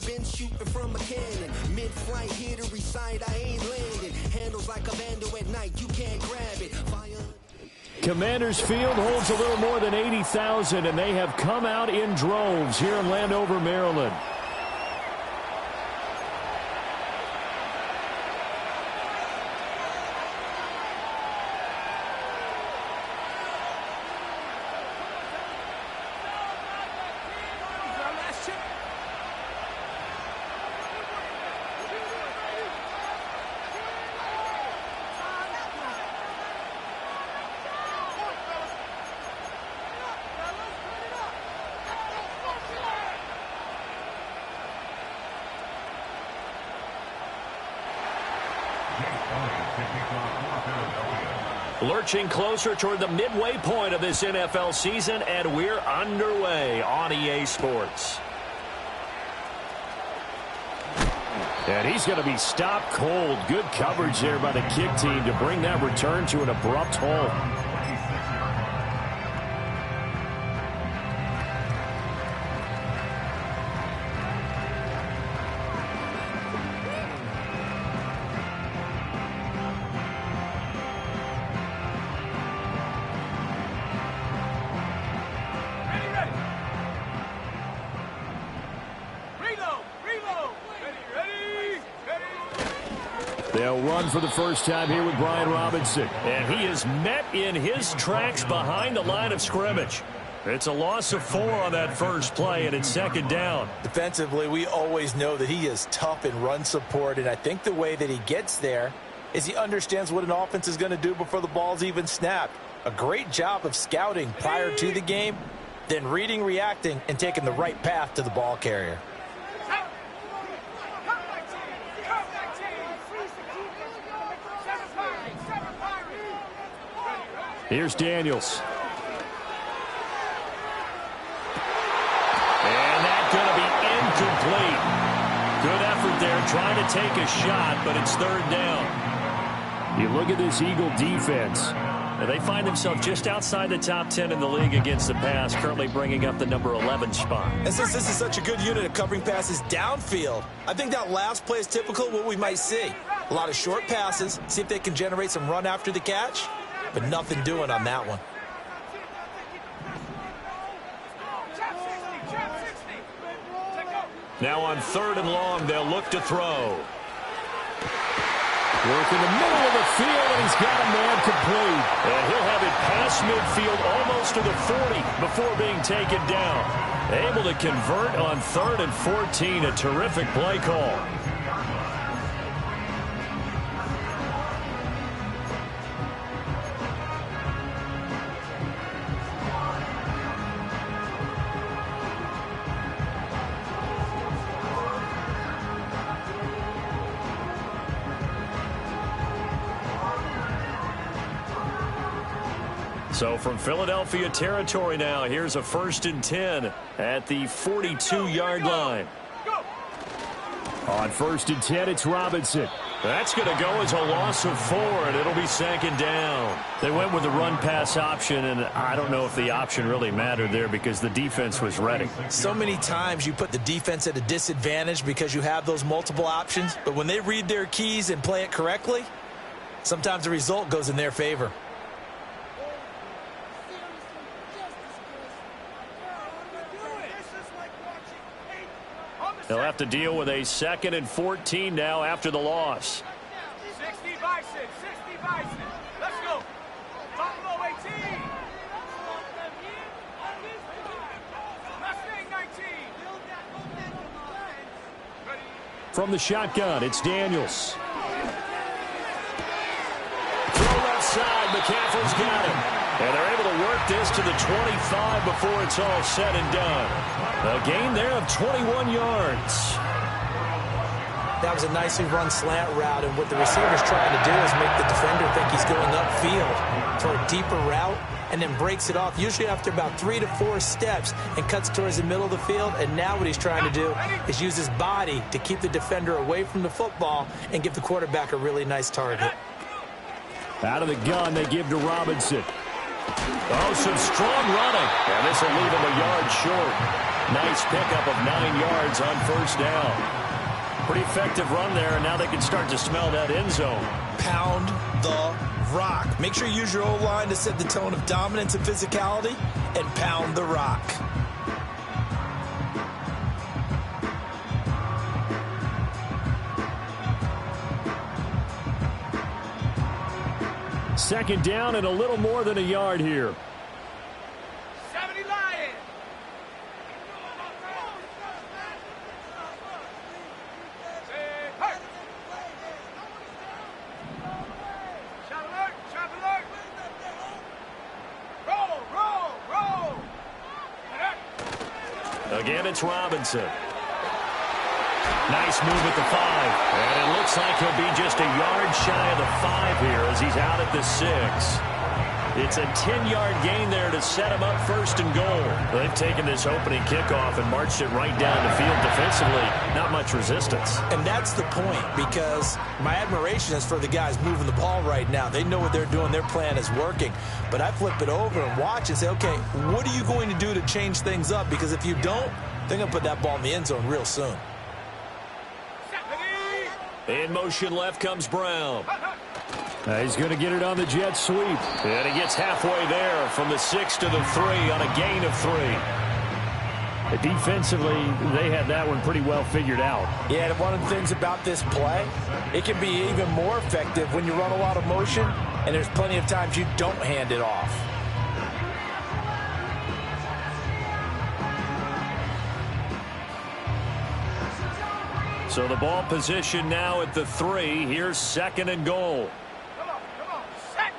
been shooting from a cannon. Mid-flight, here to recite, I ain't landing. Handles like a vandal at night, you can't grab it. Fire. Commanders Field holds a little more than 80,000, and they have come out in droves here in Landover, Maryland. Lurching closer toward the midway point of this NFL season, and we're underway on EA Sports. And he's going to be stopped cold. Good coverage there by the kick team to bring that return to an abrupt halt. They'll run for the first time here with Brian Robinson. And he is met in his tracks behind the line of scrimmage. It's a loss of 4 on that first play, and it's second down. Defensively, we always know that he is tough in run support, and I think the way that he gets there is he understands what an offense is going to do before the ball's even snapped. A great job of scouting prior to the game, then reading, reacting, and taking the right path to the ball carrier. Here's Daniels. And that's going to be incomplete. Good effort there trying to take a shot, but it's third down. You look at this Eagle defense. And they find themselves just outside the top 10 in the league against the pass, currently bringing up the number 11 spot. And since this is such a good unit of covering passes downfield, I think that last play is typical of what we might see. A lot of short passes, see if they can generate some run after the catch. But nothing doing on that one. Now on third and long, they'll look to throw. Work in the middle of the field, and he's got a man complete. And he'll have it past midfield almost to the 40 before being taken down. Able to convert on third and 14. A terrific play call. So from Philadelphia territory now, here's a 1st and 10 at the 42-yard line. On 1st and 10, it's Robinson. That's going to go as a loss of 4, and it'll be second down. They went with the run-pass option, and I don't know if the option really mattered there because the defense was ready. So many times you put the defense at a disadvantage because you have those multiple options, but when they read their keys and play it correctly, sometimes the result goes in their favor. They'll have to deal with a 2nd and 14 now after the loss. 60 Bison, 60 Bison. Let's go. Buffalo 18. Mustang 19. From the shotgun, it's Daniels. Throw left side, McCaffrey's got him. And they're able to work this to the 25 before it's all said and done. A gain there of 21 yards. That was a nicely run slant route, and what the receiver's trying to do is make the defender think he's going upfield for a deeper route, and then breaks it off, usually after about 3 to 4 steps, and cuts towards the middle of the field. And now what he's trying to do is use his body to keep the defender away from the football and give the quarterback a really nice target. Out of the gun, they give to Robinson. Oh, some strong running. And this will leave him a yard short. Nice pickup of 9 yards on first down. Pretty effective run there, and now they can start to smell that end zone. Pound the rock. Make sure you use your O-line to set the tone of dominance and physicality, and pound the rock. Second down and a little more than a yard here. 70 Lions. Shot alert, shot alert. Roll. Again, it's Robinson. Nice move at the 5. And it looks like he'll be just a yard shy of the 5 here as he's out at the 6. It's a 10-yard gain there to set him up first and goal. They've taken this opening kickoff and marched it right down the field defensively. Not much resistance. And that's the point, because my admiration is for the guys moving the ball right now. They know what they're doing. Their plan is working. But I flip it over and watch and say, okay, what are you going to do to change things up? Because if you don't, they're going to put that ball in the end zone real soon. In motion left comes Brown. He's going to get it on the jet sweep. And he gets halfway there from the 6 to the 3 on a gain of 3. Defensively, they had that one pretty well figured out. Yeah, and one of the things about this play, it can be even more effective when you run a lot of motion, and there's plenty of times you don't hand it off. So the ball position now at the 3. Here's second and goal. Come on, set.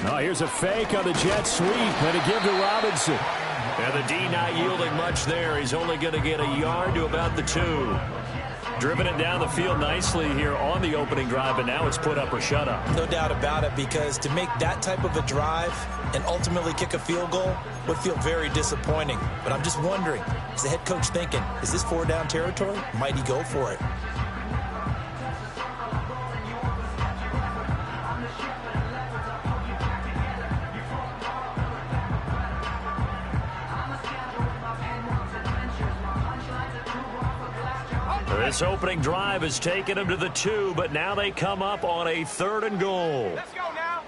Now here's a fake on the jet sweep and a give to Robinson. And the D not yielding much there. He's only going to get a yard to about the 2. Driven it down the field nicely here on the opening drive, and now it's put up or shut up. No doubt about it, because to make that type of a drive and ultimately kick a field goal would feel very disappointing. But I'm just wondering, is the head coach thinking, is this 4-down territory? Might he go for it? This opening drive has taken them to the 2, but now they come up on a 3rd and goal. Let's go now.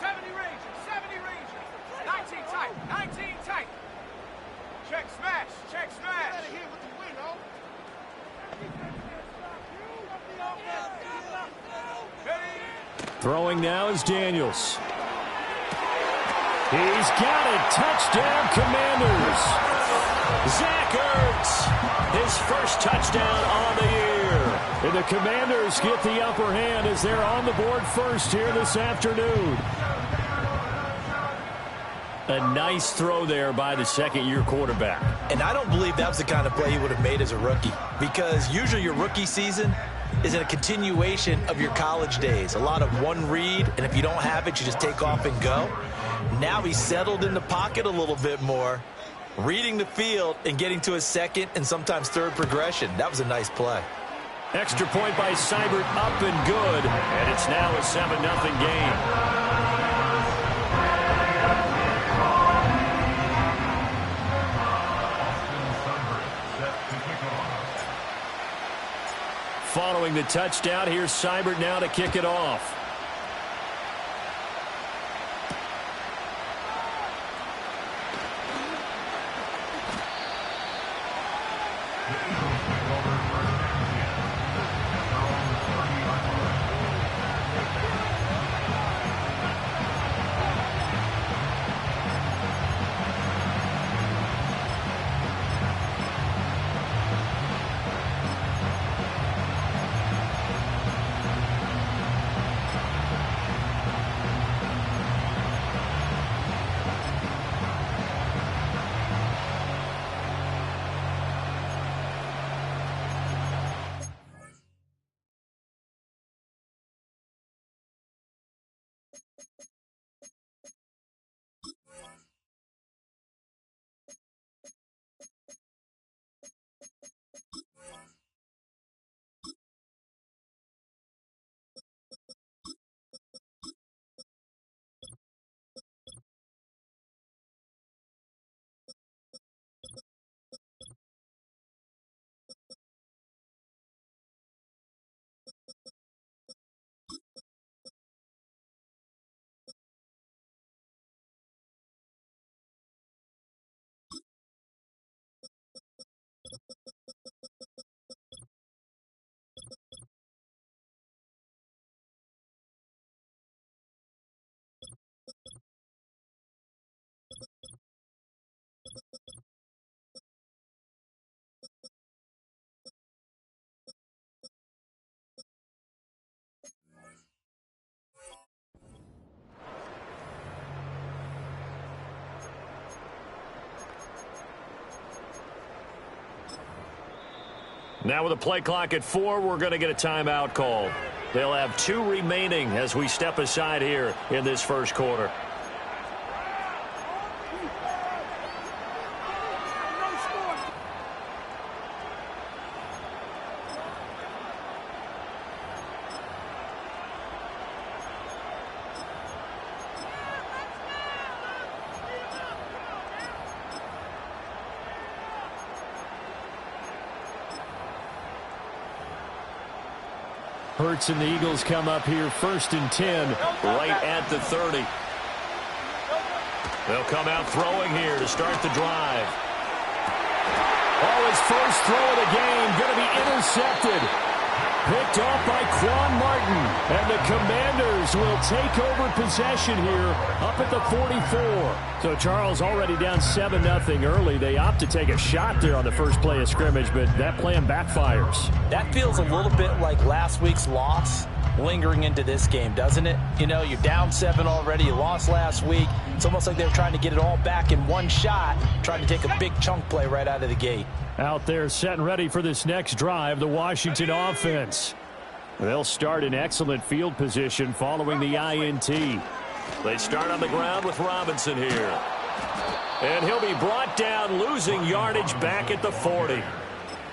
Seventy Rangers. 19 tight. Check smash. Throwing now is Daniels. He's got it. Touchdown, Commanders. Zach Ertz, his first touchdown on the year. And the Commanders get the upper hand as they're on the board first here this afternoon. A nice throw there by the second-year quarterback. And I don't believe that was the kind of play he would have made as a rookie, because usually your rookie season is in a continuation of your college days. A lot of one read, and if you don't have it, you just take off and go. Now he's settled in the pocket a little bit more, reading the field and getting to his second and sometimes third progression. That was a nice play. Extra point by Seibert, up and good. And it's now a 7-0 game. Following the touchdown, here's Seibert now to kick it off. Now with a play clock at 4, we're going to get a timeout call. They'll have 2 remaining as we step aside here in this first quarter. Hurts and the Eagles come up here 1st and 10 right at the 30. They'll come out throwing here to start the drive. Oh, his first throw of the game going to be intercepted. Picked off by Quan Martin. And the Commanders will take over possession here up at the 44. So Charles already down 7-0 early. They opt to take a shot there on the first play of scrimmage, but that plan backfires. That feels a little bit like last week's loss lingering into this game, doesn't it? You know, you're down 7 already. You lost last week. It's almost like they're trying to get it all back in one shot, trying to take a big chunk play right out of the gate. Out there set and ready for this next drive, the Washington offense. They'll start in excellent field position following the INT. They start on the ground with Robinson here. And he'll be brought down, losing yardage back at the 40.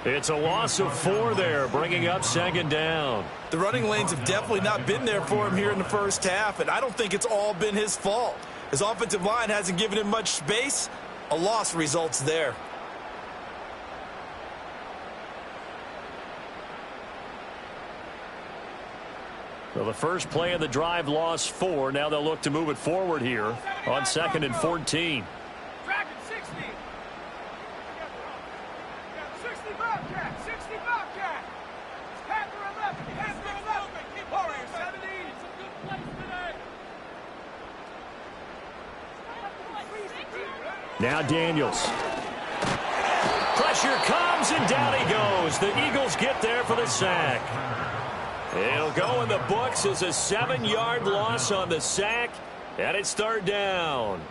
It's a loss of 4 there, bringing up 2nd down. The running lanes have definitely not been there for him here in the first half, and I don't think it's all been his fault. His offensive line hasn't given him much space. A loss results there. Well, the first play of the drive lost 4. Now they'll look to move it forward here on 2nd and 14. Dragon 60. 60 Bobcat. 60 Bobcat. Panther 11. Panther 11. Warrior 70. It's a good place today. Now Daniels. Pressure comes, and down he goes. The Eagles get there for the sack. It'll go in the books as a 7-yard loss on the sack, and it's 3rd down.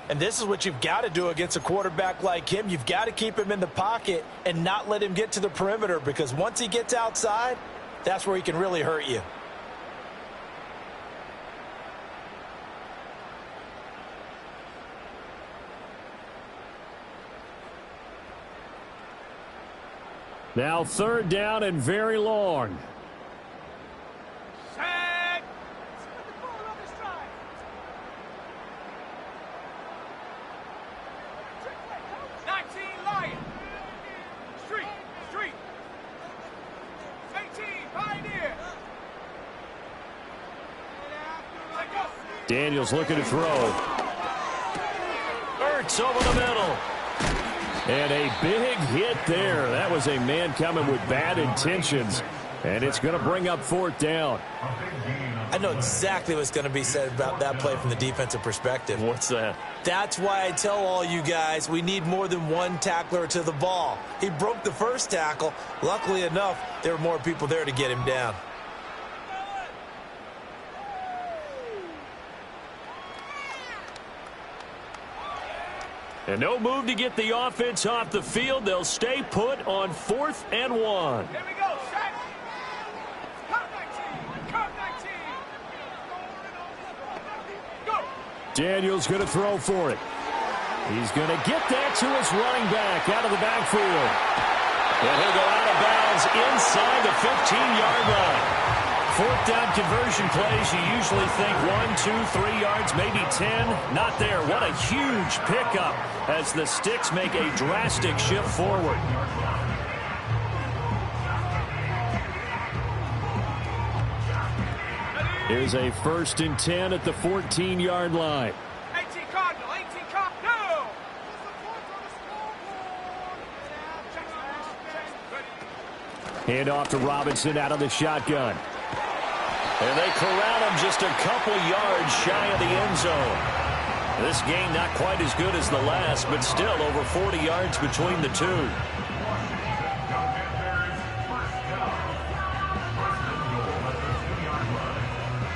And this is what you've got to do against a quarterback like him. You've got to keep him in the pocket and not let him get to the perimeter, because once he gets outside, that's where he can really hurt you. Now 3rd down and very long. Sack. 19 Lion. Street. 18 Pioneer. Daniels looking to throw. Ertz over the middle. And a big hit there. That was a man coming with bad intentions. And it's going to bring up 4th down. I know exactly what's going to be said about that play from the defensive perspective. What's that? That's why I tell all you guys we need more than one tackler to the ball. He broke the first tackle. Luckily enough, there were more people there to get him down. And no move to get the offense off the field. They'll stay put on 4th and 1. Here we go. Sack. Cut 19. Go. Daniels going to throw for it. He's going to get that to his running back out of the backfield. And he'll go out of bounds inside the 15-yard line. 4th down conversion plays, you usually think 1, 2, 3 yards, maybe 10. Not there. What a huge pickup as the Sticks make a drastic shift forward. Here's a 1st and 10 at the 14-yard line. 18 Cardinal. 18 Cardinal. Hand off to Robinson out of the shotgun. And they corral him just a couple yards shy of the end zone. This game not quite as good as the last, but still over 40 yards between the two.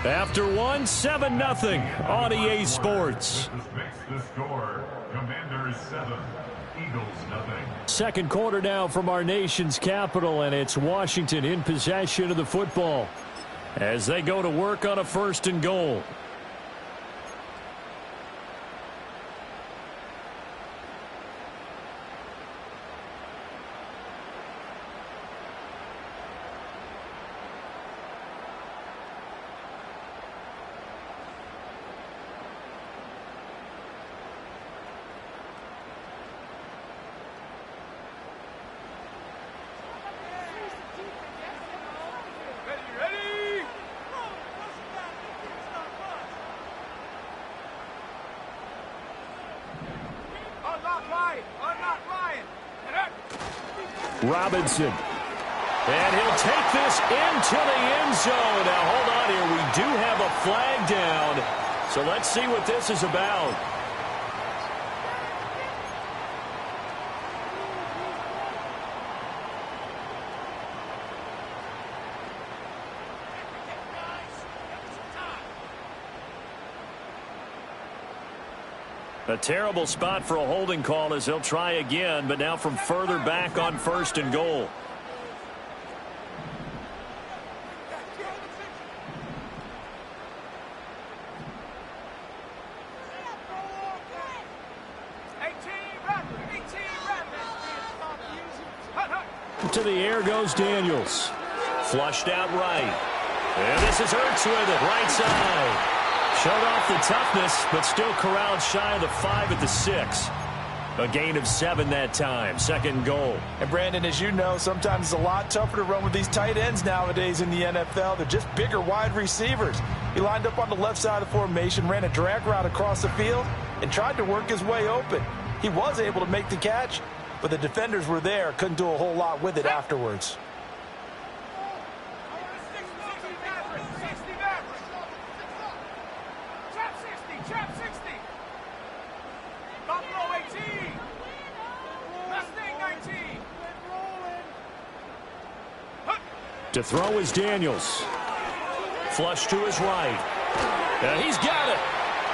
After one, 7-0 on EA Sports. The score, Commanders 7, Eagles nothing. Second quarter now from our nation's capital, and it's Washington in possession of the football as they go to work on a 1st and goal. Robinson. And he'll take this into the end zone. Now, hold on here. We do have a flag down. So let's see what this is about. A terrible spot for a holding call as they'll try again, but now from further back on 1st and goal. To the air goes Daniels. Flushed out right. And this is Ertz with it, right side. Showed off the toughness, but still corralled shy of the 5 at the 6. A gain of 7 that time. 2nd and goal. And Brandon, as you know, sometimes it's a lot tougher to run with these tight ends nowadays in the NFL. They're just bigger wide receivers. He lined up on the left side of the formation, ran a drag route across the field, and tried to work his way open. He was able to make the catch, but the defenders were there. Couldn't do a whole lot with it afterwards. To throw is Daniels. Flush to his right. And he's got it.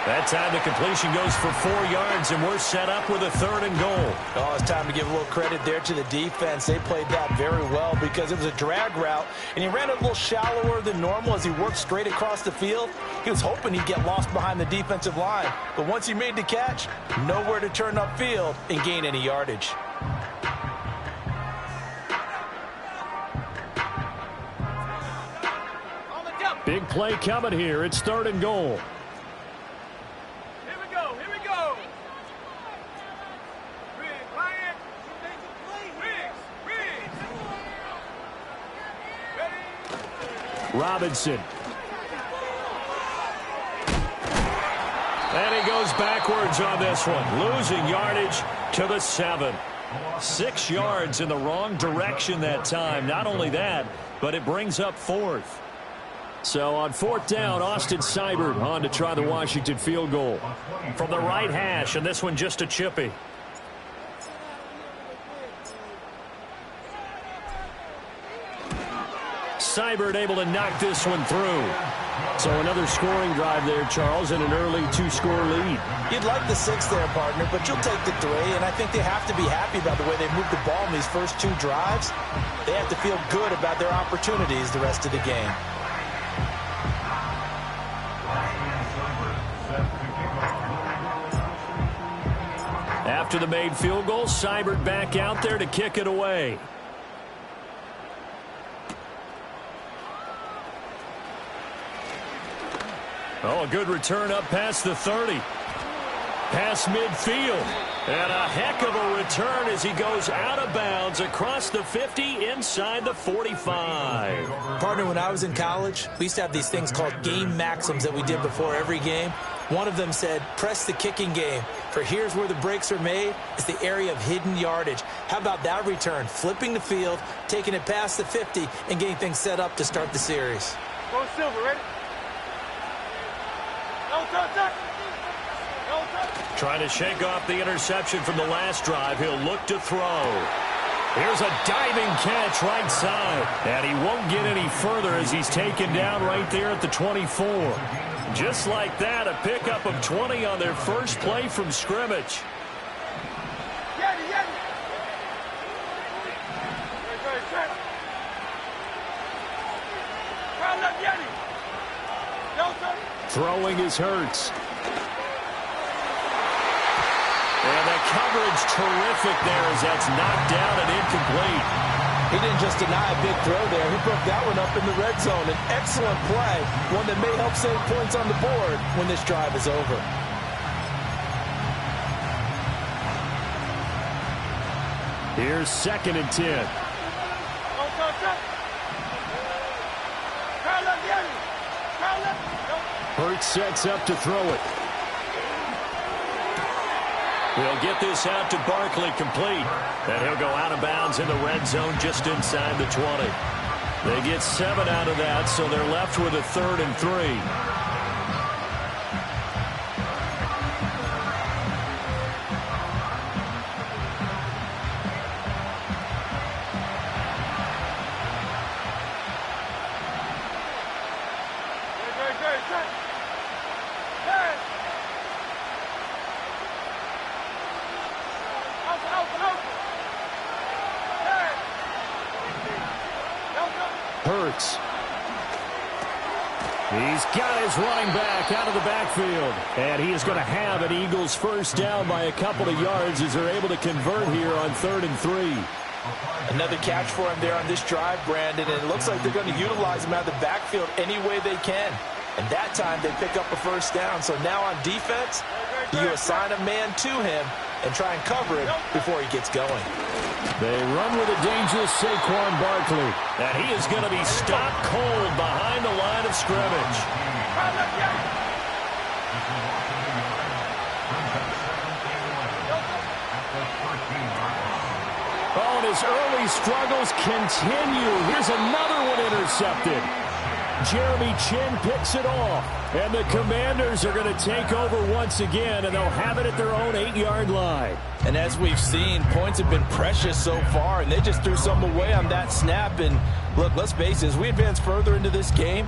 That time the completion goes for 4 yards, and we're set up with a 3rd and goal. Oh, it's time to give a little credit there to the defense. They played that very well because it was a drag route, and he ran a little shallower than normal as he worked straight across the field. He was hoping he'd get lost behind the defensive line, but once he made the catch, nowhere to turn upfield and gain any yardage. Big play coming here. It's 3rd and goal. Here we go. Robinson. And he goes backwards on this one. Losing yardage to the 7. 6 yards in the wrong direction that time. Not only that, but it brings up 4th. So on 4th down, Austin Seibert on to try the Washington field goal. From the right hash, and this one just a chippy. Seibert able to knock this one through. So another scoring drive there, Charles, and an early 2-score lead. You'd like the 6 there, partner, but you'll take the 3, and I think they have to be happy about the way they moved the ball in these first 2 drives. They have to feel good about their opportunities the rest of the game. After the made field goal, Seibert back out there to kick it away. Oh, a good return up past the 30. Past midfield. And a heck of a return as he goes out of bounds across the 50 inside the 45. Partner, when I was in college, we used to have these things called game maxims that we did before every game. One of them said, press the kicking game. For here's where the breaks are made. It's the area of hidden yardage. How about that return? Flipping the field, taking it past the 50, and getting things set up to start the series. Go Silver, ready? No touch. Trying to shake off the interception from the last drive. He'll look to throw. Here's a diving catch right side. And he won't get any further as he's taken down right there at the 24. Just like that, a pickup of 20 on their first play from scrimmage. Throwing is Hurts. And the coverage terrific there as that's knocked down and incomplete. He didn't just deny a big throw there. He broke that one up in the red zone. An excellent play, one that may help save points on the board when this drive is over. Here's 2nd and 10. Hurts sets up to throw it. He'll get this out to Barkley complete. And he'll go out of bounds in the red zone just inside the 20. They get 7 out of that, so they're left with a 3rd and 3. Hurts. He's got his running back out of the backfield. And he is going to have an Eagles first down by a couple of yards as they're able to convert here on 3rd and 3. Another catch for him there on this drive, Brandon. And it looks like they're going to utilize him out of the backfield any way they can. And that time they pick up a first down. So now on defense, you assign a man to him and try and cover it before he gets going. They run with a dangerous Saquon Barkley. And he is going to be stopped cold behind the line of scrimmage. Oh, and his early struggles continue. Here's another one intercepted. Jeremy Chin picks it off. And the Commanders are going to take over once again, and they'll have it at their own 8-yard line. And as we've seen, points have been precious so far, and they just threw some away on that snap. And look, let's face it, as we advance further into this game,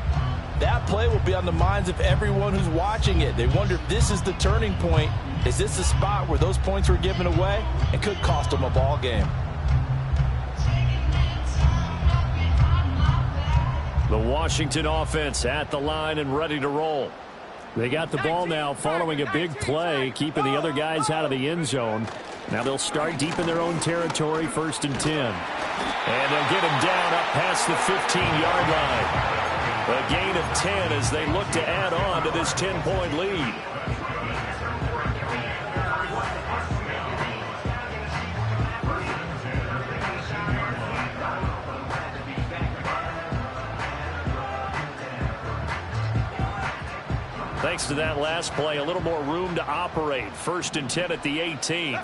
that play will be on the minds of everyone who's watching it. They wonder if this is the turning point. Is this the spot where those points were given away? It could cost them a ball game. The Washington offense at the line and ready to roll. They got the ball now following a big play, keeping the other guys out of the end zone. Now they'll start deep in their own territory, 1st and 10. And they'll get him down up past the 15-yard line. A gain of 10 as they look to add on to this 10-point lead. Thanks to that last play, a little more room to operate. 1st and 10 at the 18.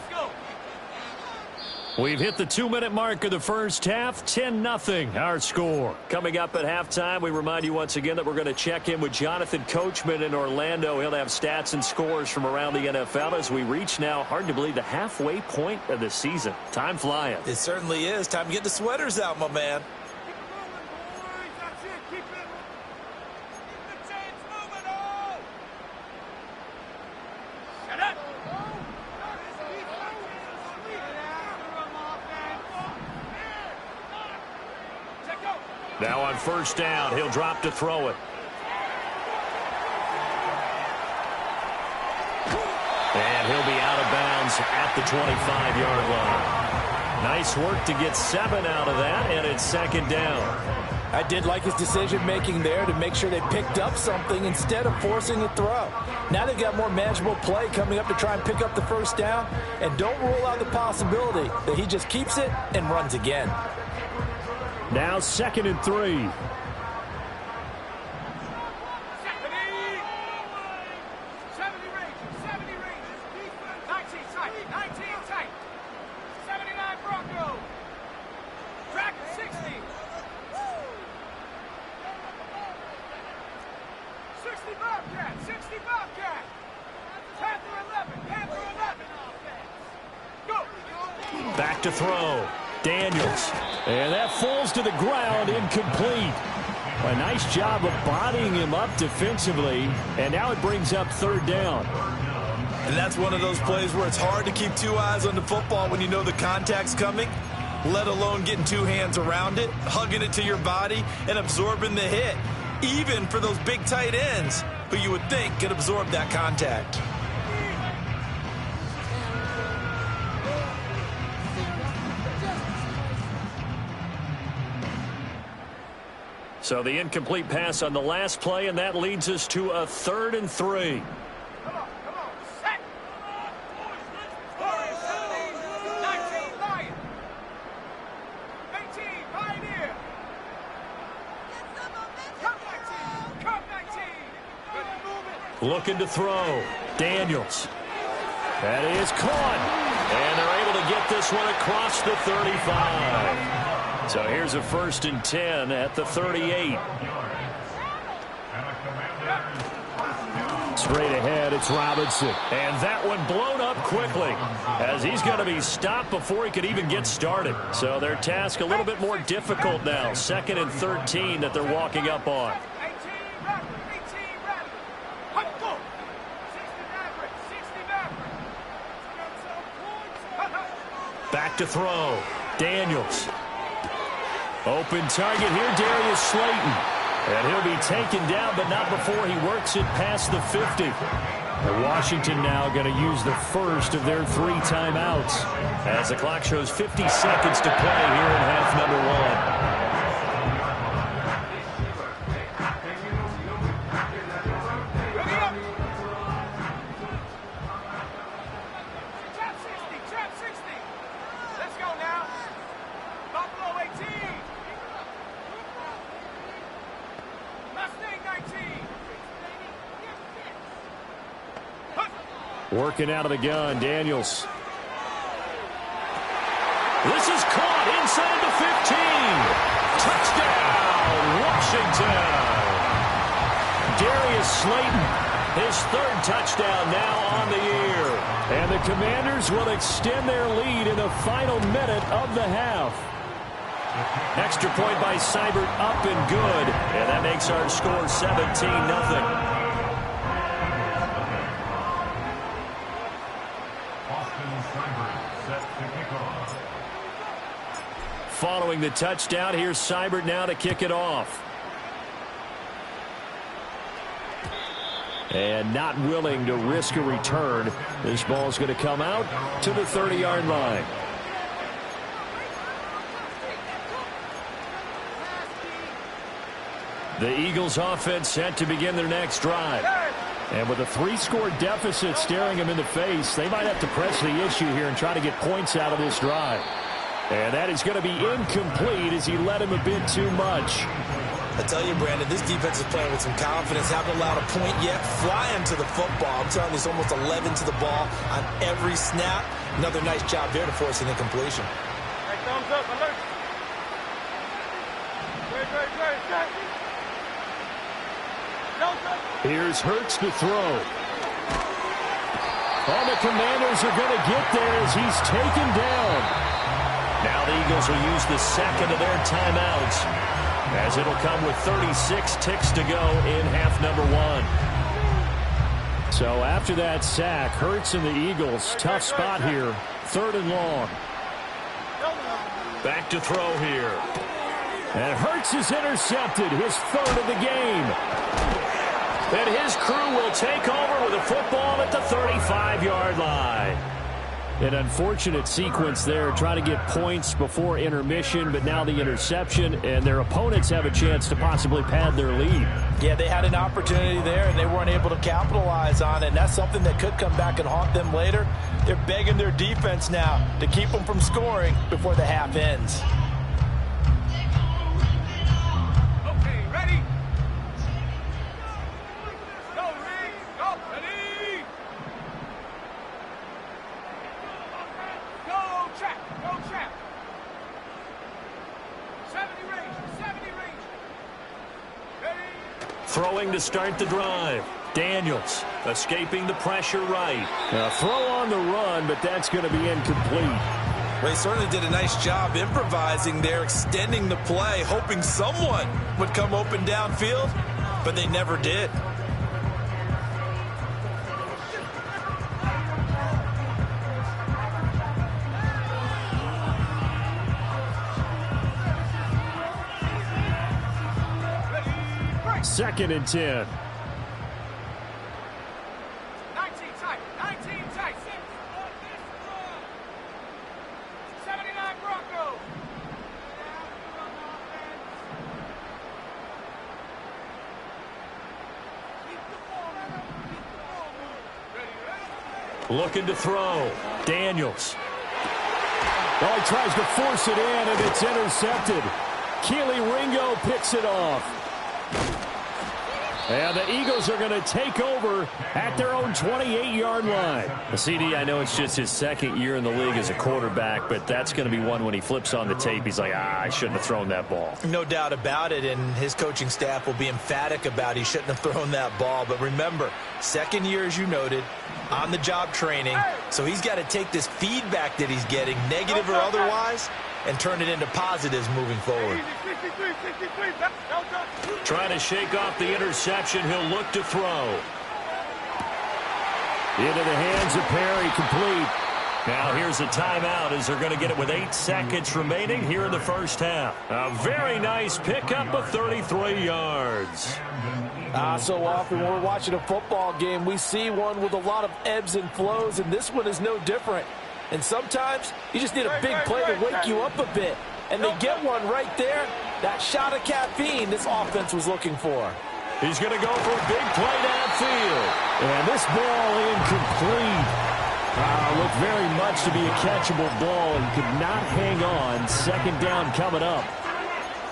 We've hit the 2-minute mark of the first half. 10-0 our score. Coming up at halftime, we remind you once again that we're going to check in with Jonathan Coachman in Orlando. He'll have stats and scores from around the NFL as we reach now, hard to believe, the halfway point of the season. Time flying. It certainly is. Time to get the sweaters out, my man. Now on 1st down, he'll drop to throw it. And he'll be out of bounds at the 25-yard line. Nice work to get 7 out of that, and it's 2nd down. I did like his decision-making there to make sure they picked up something instead of forcing a throw. Now they've got more manageable play coming up to try and pick up the first down, and don't rule out the possibility that he just keeps it and runs again. Now 2nd and 3. Back to throw. Daniels. And that falls to the ground, incomplete. A nice job of bodying him up defensively, and now it brings up third down. And that's one of those plays where it's hard to keep two eyes on the football when you know the contact's coming, let alone getting two hands around it, hugging it to your body, and absorbing the hit, even for those big tight ends who you would think could absorb that contact. So the incomplete pass on the last play, and that leads us to a 3rd and 3. Come on, set. 19, Lion. 18, Pioneer. Come 19. Good movement. Looking to throw. Daniels. That is caught. And they're able to get this one across the 35. So here's a 1st and 10 at the 38. Straight ahead, it's Robinson. And that one blown up quickly as he's going to be stopped before he could even get started. So their task a little bit more difficult now. 2nd and 13 that they're walking up on. 18 rapid. 60 rapid. Back to throw. Daniels. Open target here, Darius Slayton. And he'll be taken down, but not before he works it past the 50. And Washington now going to use the first of their 3 timeouts as the clock shows 50 seconds to play here in half number 1. Working out of the gun, Daniels. This is caught inside the 15. Touchdown, Washington. Darius Slayton, his 3rd touchdown now on the year. And the Commanders will extend their lead in the final minute of the half. Extra point by Seibert up and good. And that makes our score 17-0. Following the touchdown, here's Seibert now to kick it off. And not willing to risk a return. This ball's going to come out to the 30-yard line. The Eagles offense set to begin their next drive. And with a 3-score deficit staring them in the face, they might have to press the issue here and try to get points out of this drive. And that is going to be incomplete as he led him a bit too much. I tell you, Brandon, this defense is playing with some confidence. Haven't allowed a point yet. Flying to the football. I'm telling you, it's almost 11 to the ball on every snap. Another nice job there to force an incompletion. Hey, thumbs up, alert. Great. Here's Hurts to throw. All the Commanders are going to get there as he's taken down. Now the Eagles will use the 2nd of their timeouts as it'll come with 36 ticks to go in half number 1. So after that sack, Hurts and the Eagles, tough spot here. 3rd and long. Back to throw here. And Hurts is intercepted, his 3rd of the game. And his crew will take over with a football at the 35-yard line. An unfortunate sequence there, trying to get points before intermission, but now the interception, and their opponents have a chance to possibly pad their lead. Yeah, they had an opportunity there, and they weren't able to capitalize on it, and that's something that could come back and haunt them later. They're begging their defense now to keep them from scoring before the half ends. Okay, ready? Go, Rick! Go, ready! Go, trap! 70 range! Ready? Throwing to start the drive. Daniels escaping the pressure right. A throw on the run, but that's going to be incomplete. Well, he certainly did a nice job improvising there, extending the play, hoping someone would come open downfield, but they never did. Second and 10. 19 tight. 19 tight. 79 Broncos. Looking to throw. Daniels. Oh, he tries to force it in, and it's intercepted. Keely Ringo picks it off. And the Eagles are going to take over at their own 28-yard line. The CD, I know it's just his second year in the league as a quarterback, but that's going to be one when he flips on the tape. He's like, I shouldn't have thrown that ball. No doubt about it, and his coaching staff will be emphatic about he shouldn't have thrown that ball. But remember, second year, as you noted, on-the-job training, so he's got to take this feedback that he's getting, negative or otherwise, and turn it into positives moving forward. Trying to shake off the interception. He'll look to throw. Into the hands of Perry, complete. Now here's a timeout as they're going to get it with 8 seconds remaining here in the first half. A very nice pickup of 33 yards. So often when we're watching a football game, we see one with a lot of ebbs and flows, and this one is no different. And sometimes you just need a big play to wake you up a bit. And they get one right there. That shot of caffeine this offense was looking for. He's going to go for a big play downfield. And this ball incomplete. Looked very much to be a catchable ball and could not hang on. Second down coming up.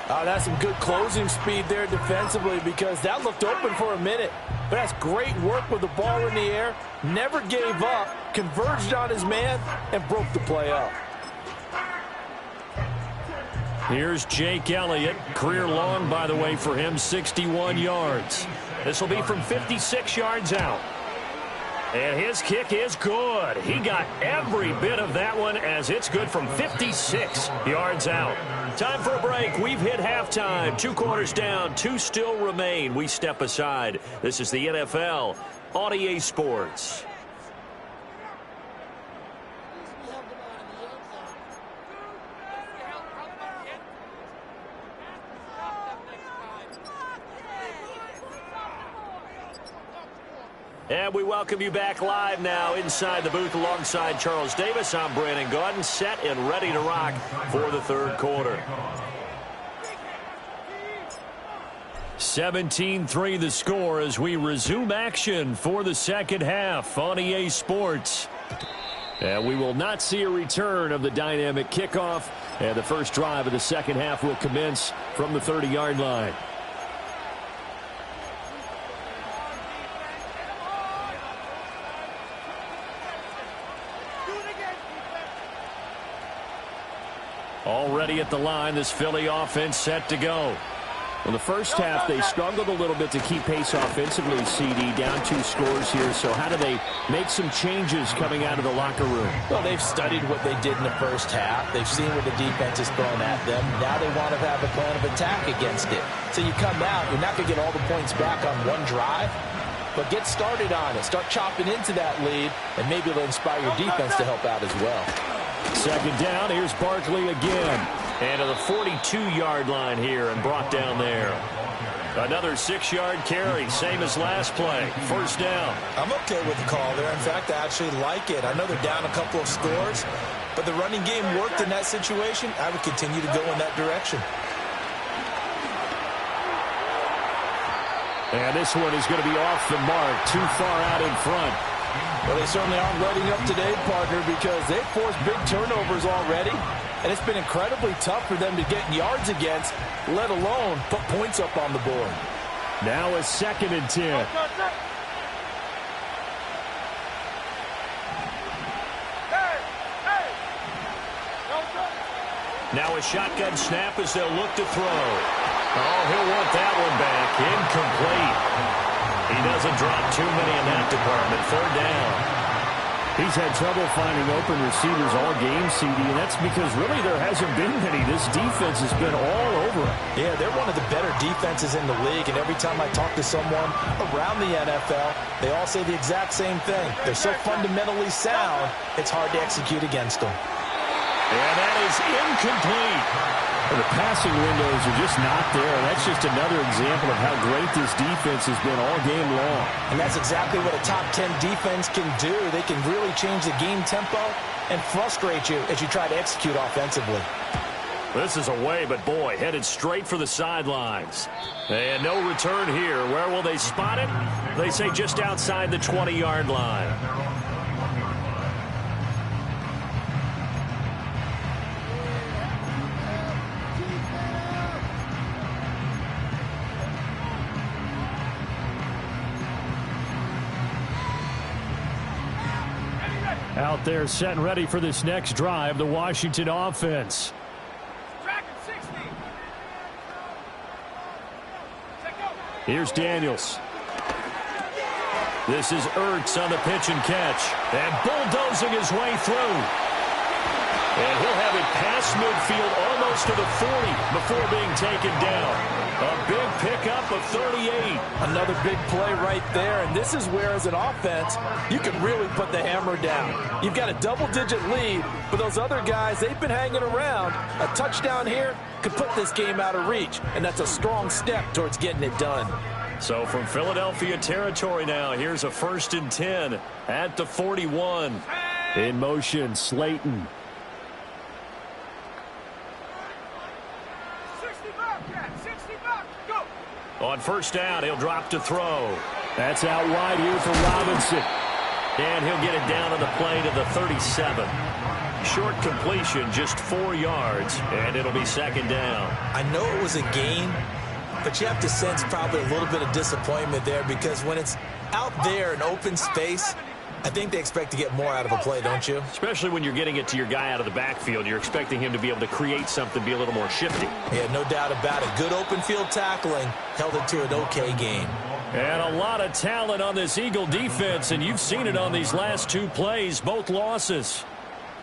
That's some good closing speed there defensively because that looked open for a minute. But that's great work with the ball in the air. Never gave up, converged on his man, and broke the play up. Here's Jake Elliott. Career long, by the way, for him, 61 yards. This will be from 56 yards out. And his kick is good. He got every bit of that one as it's good from 56 yards out. Time for a break. We've hit halftime. 2 quarters down. 2 still remain. We step aside. This is the NFL on EA Sports. And we welcome you back live now inside the booth alongside Charles Davis. I'm Brandon Gaudin, set and ready to rock for the third quarter. 17-3 the score as we resume action for the second half on EA Sports. And we will not see a return of the dynamic kickoff. And the first drive of the second half will commence from the 30-yard line. Already at the line, this Philly offense set to go. Well, the first half, they struggled a little bit to keep pace offensively, CD, down 2 scores here. So how do they make some changes coming out of the locker room? Well, they've studied what they did in the first half. They've seen what the defense is throwing at them. Now they want to have a plan of attack against it. So you come out, you're not going to get all the points back on one drive, but get started on it. Start chopping into that lead, and maybe it'll inspire your defense to help out as well. Second down, here's Barkley again. And to the 42-yard line here and brought down there. Another 6-yard carry, same as last play. First down. I'm okay with the call there. In fact, I actually like it. I know they're down a couple of scores, but the running game worked in that situation. I would continue to go in that direction. And this one is going to be off the mark, too far out in front. Well, they certainly aren't letting up today, partner, because they've forced big turnovers already, and it's been incredibly tough for them to get yards against, let alone put points up on the board. Now a 2nd and 10. Now a shotgun snap as they'll look to throw. Oh, he'll want that one back. Incomplete. He doesn't drop too many in that department. Third down. He's had trouble finding open receivers all game, CD, and that's because really there hasn't been many. This defense has been all over him. Yeah, they're one of the better defenses in the league, and every time I talk to someone around the NFL, they all say the exact same thing. They're so fundamentally sound, it's hard to execute against them. And that is incomplete. The passing windows are just not there. That's just another example of how great this defense has been all game long. And that's exactly what a top 10 defense can do. They can really change the game tempo and frustrate you as you try to execute offensively. This is away, but boy, headed straight for the sidelines. And no return here. Where will they spot it? They say just outside the 20-yard line. Out there set and ready for this next drive, the Washington offense. Here's Daniels. This is Ertz on the pitch and catch. And bulldozing his way through. And he'll have it past midfield almost to the 40 before being taken down. A big pickup of 38. Another big play right there, and this is where, as an offense, you can really put the hammer down. You've got a double-digit lead, but those other guys, they've been hanging around. A touchdown here could put this game out of reach, and that's a strong step towards getting it done. So from Philadelphia territory now, here's a 1st and 10 at the 41. In motion, Slayton. On first down, he'll drop to throw. That's out wide here for Robinson. And he'll get it down on the play to the 37. Short completion, just 4 yards, and it'll be 2nd down. I know it was a gain, but you have to sense probably a little bit of disappointment there because when it's out there in open space, I think they expect to get more out of a play, don't you? Especially when you're getting it to your guy out of the backfield. You're expecting him to be able to create something, be a little more shifty. Yeah, no doubt about it. Good open field tackling held it to an okay game. And a lot of talent on this Eagle defense, and you've seen it on these last 2 plays, both losses.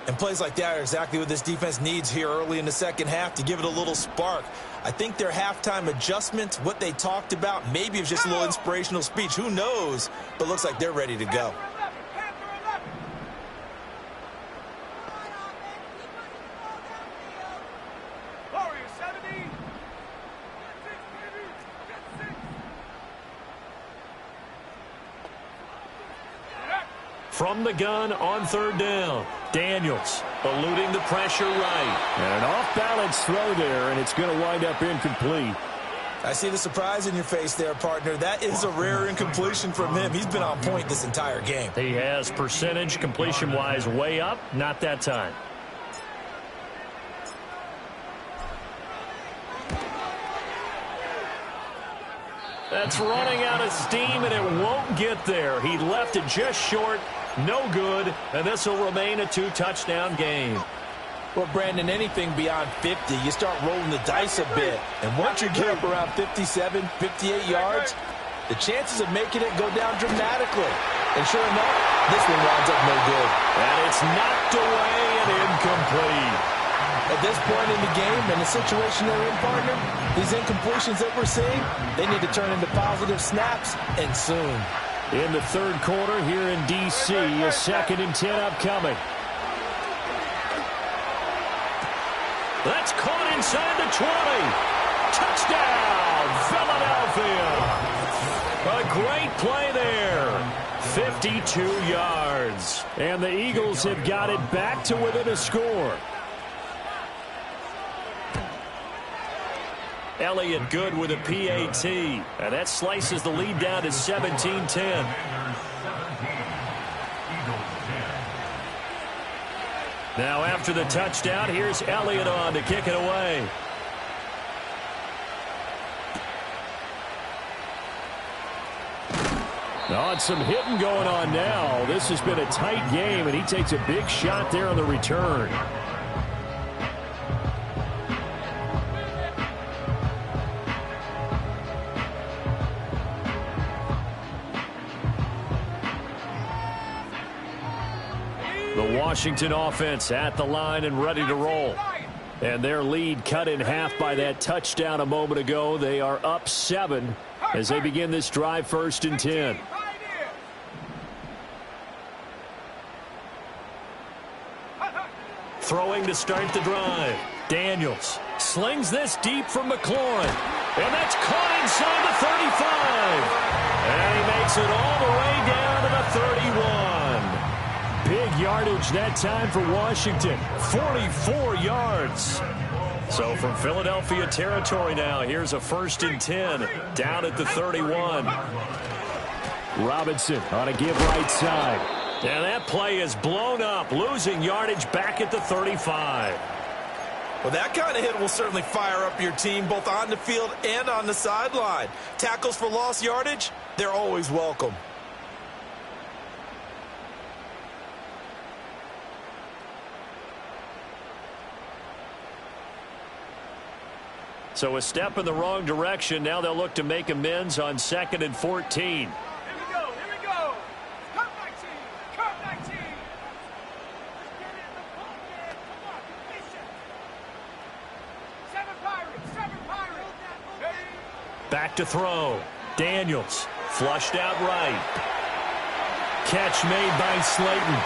And plays like that are exactly what this defense needs here early in the second half to give it a little spark. I think their halftime adjustment, what they talked about, maybe it was just a little inspirational speech. Who knows? But looks like they're ready to go. From the gun on 3rd down, Daniels eluding the pressure right. And an off-balance throw there, and it's going to wind up incomplete. I see the surprise in your face there, partner. That is a rare incompletion from him. He's been on point this entire game. He has percentage completion-wise way up, not that time. That's running out of steam, and it won't get there. He left it just short. No good, and this will remain a 2-touchdown game. Well, Brandon, anything beyond 50, you start rolling the dice a bit. And once you get up around 57, 58 yards, the chances of making it go down dramatically. And sure enough, this one winds up no good. And it's knocked away and incomplete. At this point in the game and the situation they're in, partner, these incompletions that we're seeing, they need to turn into positive snaps, and soon. In the 3rd quarter here in D.C., a 2nd and 10 upcoming. That's caught inside the 20. Touchdown, Philadelphia. A great play there. 52 yards. And the Eagles have got it back to within a score. Elliott good with a PAT. And that slices the lead down to 17-10. Now after the touchdown, here's Elliott on to kick it away. Oh, it's some hitting going on now. This has been a tight game, and he takes a big shot there on the return. The Washington offense at the line and ready to roll. And their lead cut in half by that touchdown a moment ago. They are up 7 as they begin this drive, 1st and 10. Throwing to start the drive. Daniels slings this deep from McLaurin. And that's caught inside the 35. And he makes it all the way down to the 31. Big yardage that time for Washington. 44 yards. So from Philadelphia territory now, here's a 1st and 10 down at the 31. Robinson on a give right side. And that play is blown up, losing yardage back at the 35. Well, that kind of hit will certainly fire up your team both on the field and on the sideline. Tackles for lost yardage, they're always welcome. So a step in the wrong direction. Now they'll look to make amends on 2nd and 14. Back to throw. Daniels flushed out right. Catch made by Slayton.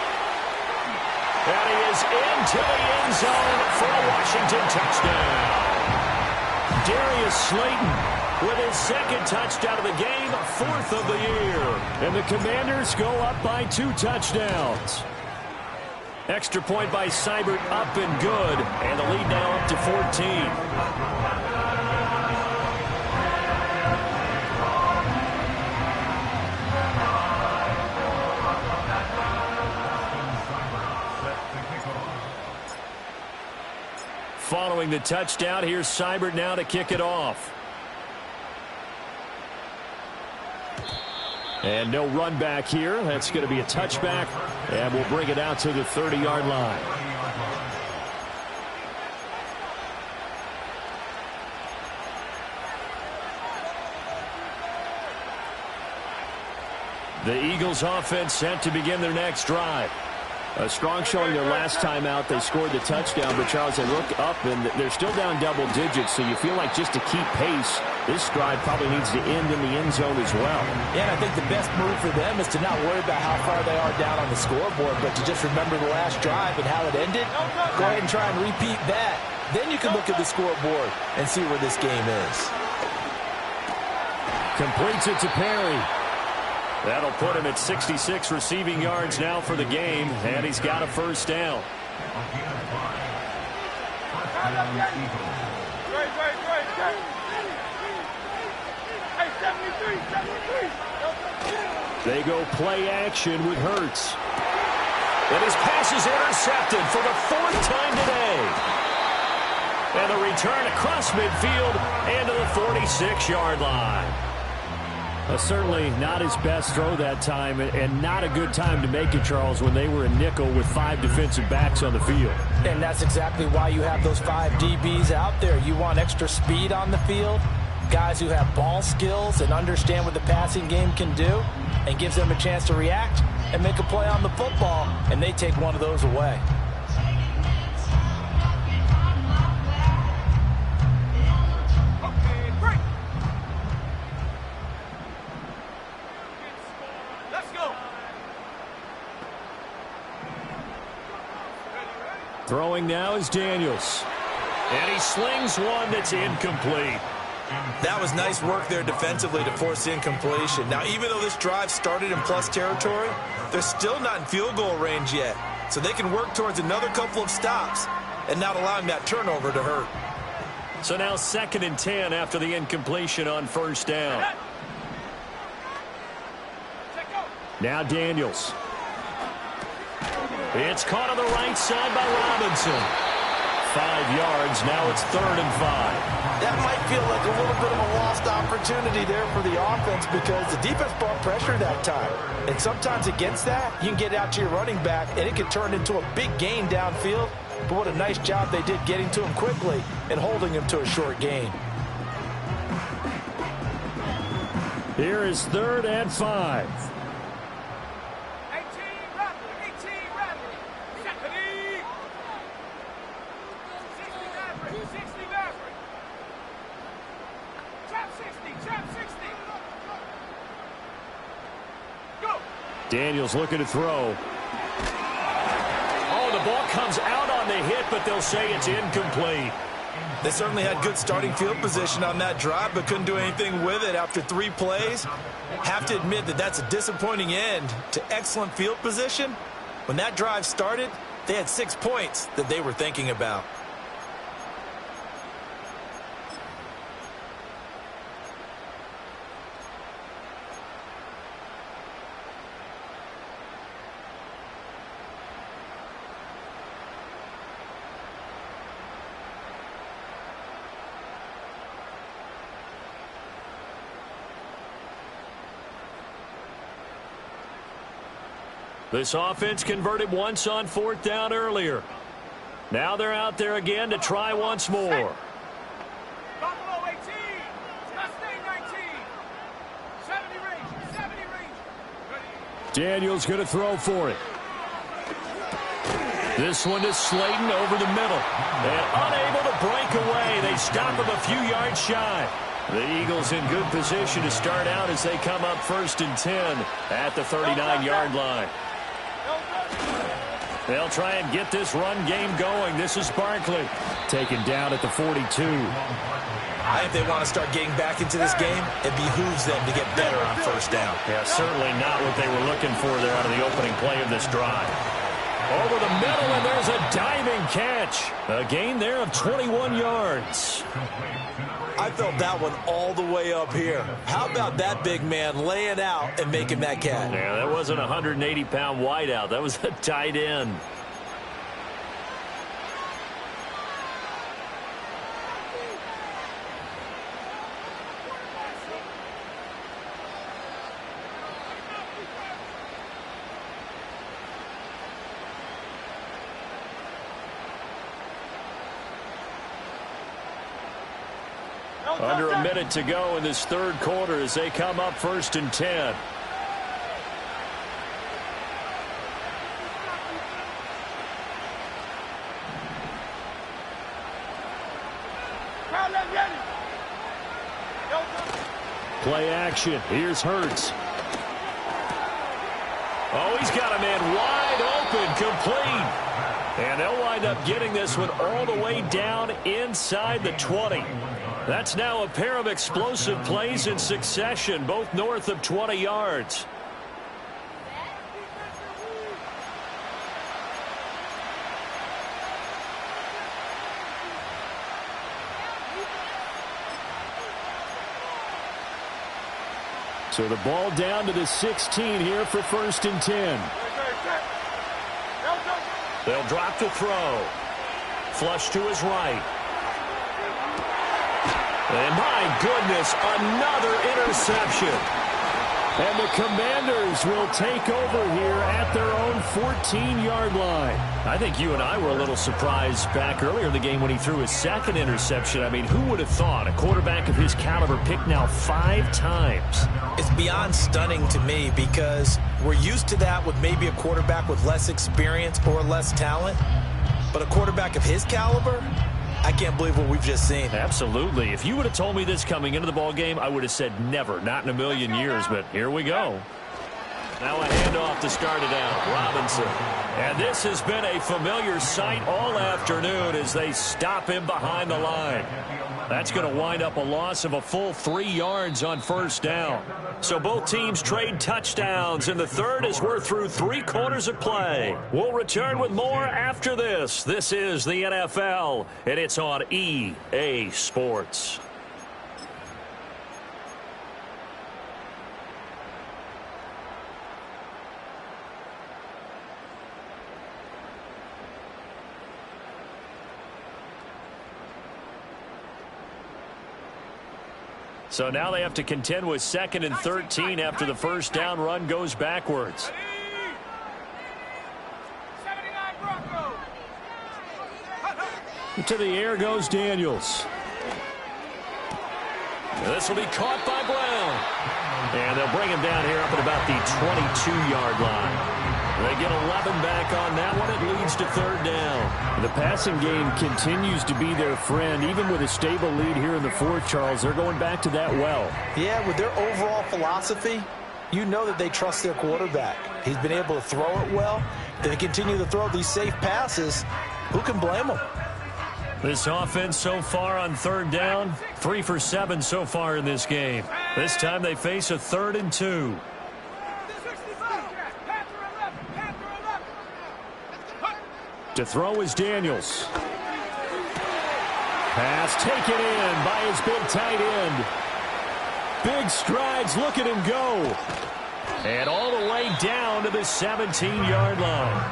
And he is into the end zone for a Washington touchdown. Darius Slayton with his 2nd touchdown of the game, 4th of the year. And the Commanders go up by 2 touchdowns. Extra point by Seibert up and good. And the lead now up to 14. Following the touchdown, here's Seibert now to kick it off. And no run back here. That's going to be a touchback, and we'll bring it out to the 30-yard line. The Eagles offense set to begin their next drive. A strong showing their last time out. They scored the touchdown, but Charles, they look up and they're still down double digits, so you feel like just to keep pace, this drive probably needs to end in the end zone as well. Yeah, and I think the best move for them is to not worry about how far they are down on the scoreboard, but to just remember the last drive and how it ended. Go ahead and try and repeat that. Then you can look at the scoreboard and see where this game is. Completes it to Perry. That'll put him at 66 receiving yards now for the game, and he's got a 1st down. They go play action with Hurts. And his pass is intercepted for the 4th time today. And a return across midfield and to the 46-yard line. Certainly not his best throw that time, and not a good time to make it, Charles, when they were in nickel with 5 defensive backs on the field. And that's exactly why you have those 5 DBs out there. You want extra speed on the field, guys who have ball skills and understand what the passing game can do, and gives them a chance to react and make a play on the football, and they take one of those away. Throwing now is Daniels. And he slings one that's incomplete. That was nice work there defensively to force incompletion. Now, even though this drive started in plus territory, they're still not in field goal range yet. So they can work towards another couple of stops and not allowing that turnover to hurt. So now 2nd and 10 after the incompletion on 1st down. Now Daniels. It's caught on the right side by Robinson. 5 yards. Now it's 3rd and 5. That might feel like a little bit of a lost opportunity there for the offense because the defense brought pressure that time. And sometimes against that, you can get out to your running back, and it can turn into a big gain downfield. But what a nice job they did getting to him quickly and holding him to a short gain. Here is 3rd and 5. Daniels looking to throw. Oh, the ball comes out on the hit, but they'll say it's incomplete. They certainly had good starting field position on that drive, but couldn't do anything with it after 3 plays. Have to admit that that's a disappointing end to excellent field position. When that drive started, they had 6 points that they were thinking about. This offense converted once on 4th down earlier. Now they're out there again to try once more. Buffalo 18. Mustang 19. 70 range. 70 range. Daniels going to throw for it. This one is Slayton over the middle. And unable to break away. They stop him a few yards shy. The Eagles in good position to start out as they come up 1st and 10 at the 39-yard line. They'll try and get this run game going. This is Barkley taken down at the 42. I think they want to start getting back into this game. It behooves them to get better on 1st down. Yeah, certainly not what they were looking for there out of the opening play of this drive. Over the middle, and there's a diving catch. A gain there of 21 yards. I felt that one all the way up here. How about that big man laying out and making that catch? Yeah, that wasn't a 180-pound wideout. That was a tight end. Under a minute to go in this 3rd quarter as they come up 1st and 10. Play action. Here's Hurts. Oh, he's got a man wide open, complete. And they'll wind up getting this one all the way down inside the 20. That's now a pair of explosive plays in succession, both north of 20 yards. So the ball down to the 16 here for 1st and 10. They'll drop to throw. Flush to his right. And my goodness, another interception. And the Commanders will take over here at their own 14-yard line. I think you and I were a little surprised back earlier in the game when he threw his 2nd interception. I mean, who would have thought a quarterback of his caliber picked now 5 times? It's beyond stunning to me because we're used to that with maybe a quarterback with less experience or less talent. But a quarterback of his caliber, I can't believe what we've just seen. Absolutely. If you would have told me this coming into the ball game, I would have said never, not in a million years. But here we go. Now a handoff to start it out. Robinson. And this has been a familiar sight all afternoon as they stop him behind the line. That's going to wind up a loss of a full 3 yards on 1st down. So both teams trade touchdowns in the 3rd as we're through 3 quarters of play. We'll return with more after this. This is the NFL, and it's on EA Sports. So now they have to contend with 2nd and 13 after the 1st down run goes backwards. To the air goes Daniels. This will be caught by Brown. And they'll bring him down here up at about the 22-yard line. They get 11 back on that one. It leads to 3rd down. The passing game continues to be their friend. Even with a stable lead here in the 4th, Charles, they're going back to that well. Yeah, with their overall philosophy, you know that they trust their quarterback. He's been able to throw it well. If they continue to throw these safe passes, who can blame them? This offense so far on third down, 3 for 7 so far in this game. This time they face a 3rd and 2. To throw is Daniels. Pass taken in by his big tight end. Big strides, look at him go. And all the way down to the 17-yard line.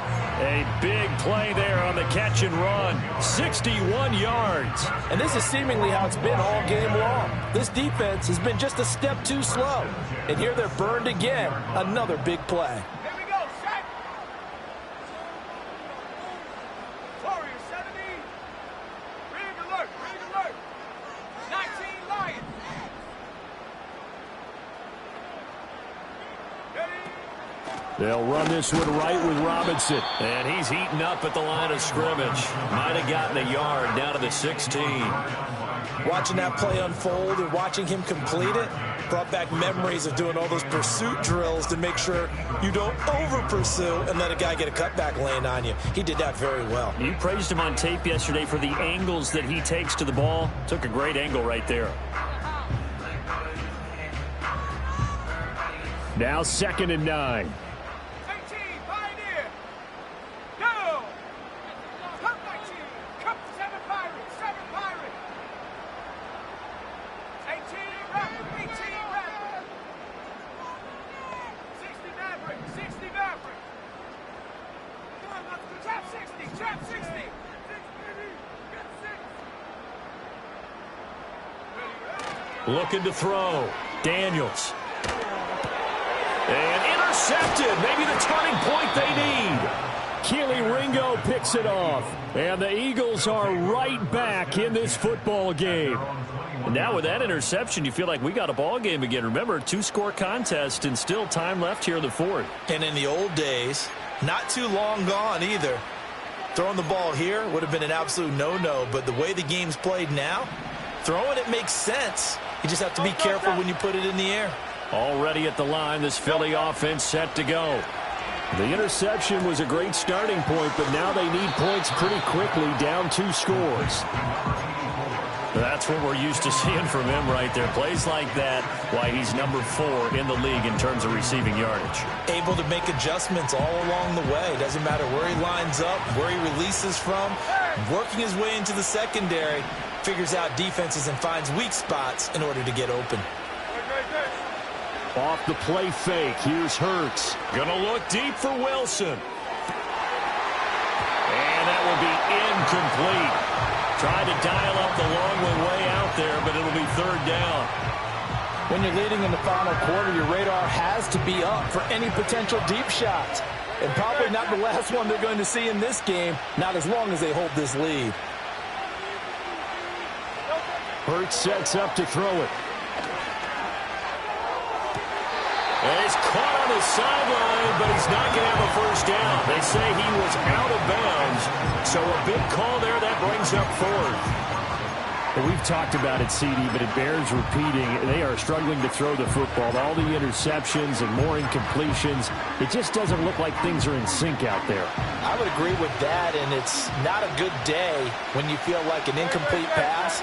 A big play there on the catch and run. 61 yards. And this is seemingly how it's been all game long. This defense has been just a step too slow. And here they're burned again. Another big play. Here we go, set. Warriors 70. Rig alert, rig alert. 19 Lions. They'll run this one right with Robinson. And he's heating up at the line of scrimmage. Might have gotten a yard down to the 16. Watching that play unfold and watching him complete it brought back memories of doing all those pursuit drills to make sure you don't over-pursue and let a guy get a cutback lane on you. He did that very well. You praised him on tape yesterday for the angles that he takes to the ball. Took a great angle right there. Now 2nd and 9. Looking to throw. Daniels. And intercepted. Maybe the turning point they need. Keely Ringo picks it off. And the Eagles are right back in this football game. And now with that interception, you feel like we got a ball game again. Remember, 2-score contest and still time left here in the 4th. And in the old days, not too long gone either. Throwing the ball here would have been an absolute no-no. But the way the game's played now, throwing it makes sense. You just have to be careful when you put it in the air. Already at the line, this Philly offense set to go. The interception was a great starting point, but now they need points pretty quickly, down 2 scores. That's what we're used to seeing from him right there. Plays like that, why he's number 4 in the league in terms of receiving yardage. Able to make adjustments all along the way. Doesn't matter where he lines up, where he releases from. Working his way into the secondary. Figures out defenses and finds weak spots in order to get open. Off the play fake. Here's Hurts. Gonna look deep for Wilson. And that will be incomplete. Tried to dial up the long one way out there, but it'll be 3rd down. When you're leading in the final quarter, your radar has to be up for any potential deep shots. And probably not the last one they're going to see in this game, not as long as they hold this lead. Hurts sets up to throw it. And he's caught on the sideline, but he's not going to have a 1st down. They say he was out of bounds, so a big call there that brings up 4th. Well, we've talked about it, CD, but it bears repeating. They are struggling to throw the football. All the interceptions and more incompletions. It just doesn't look like things are in sync out there. I would agree with that, and it's not a good day when you feel like an incomplete pass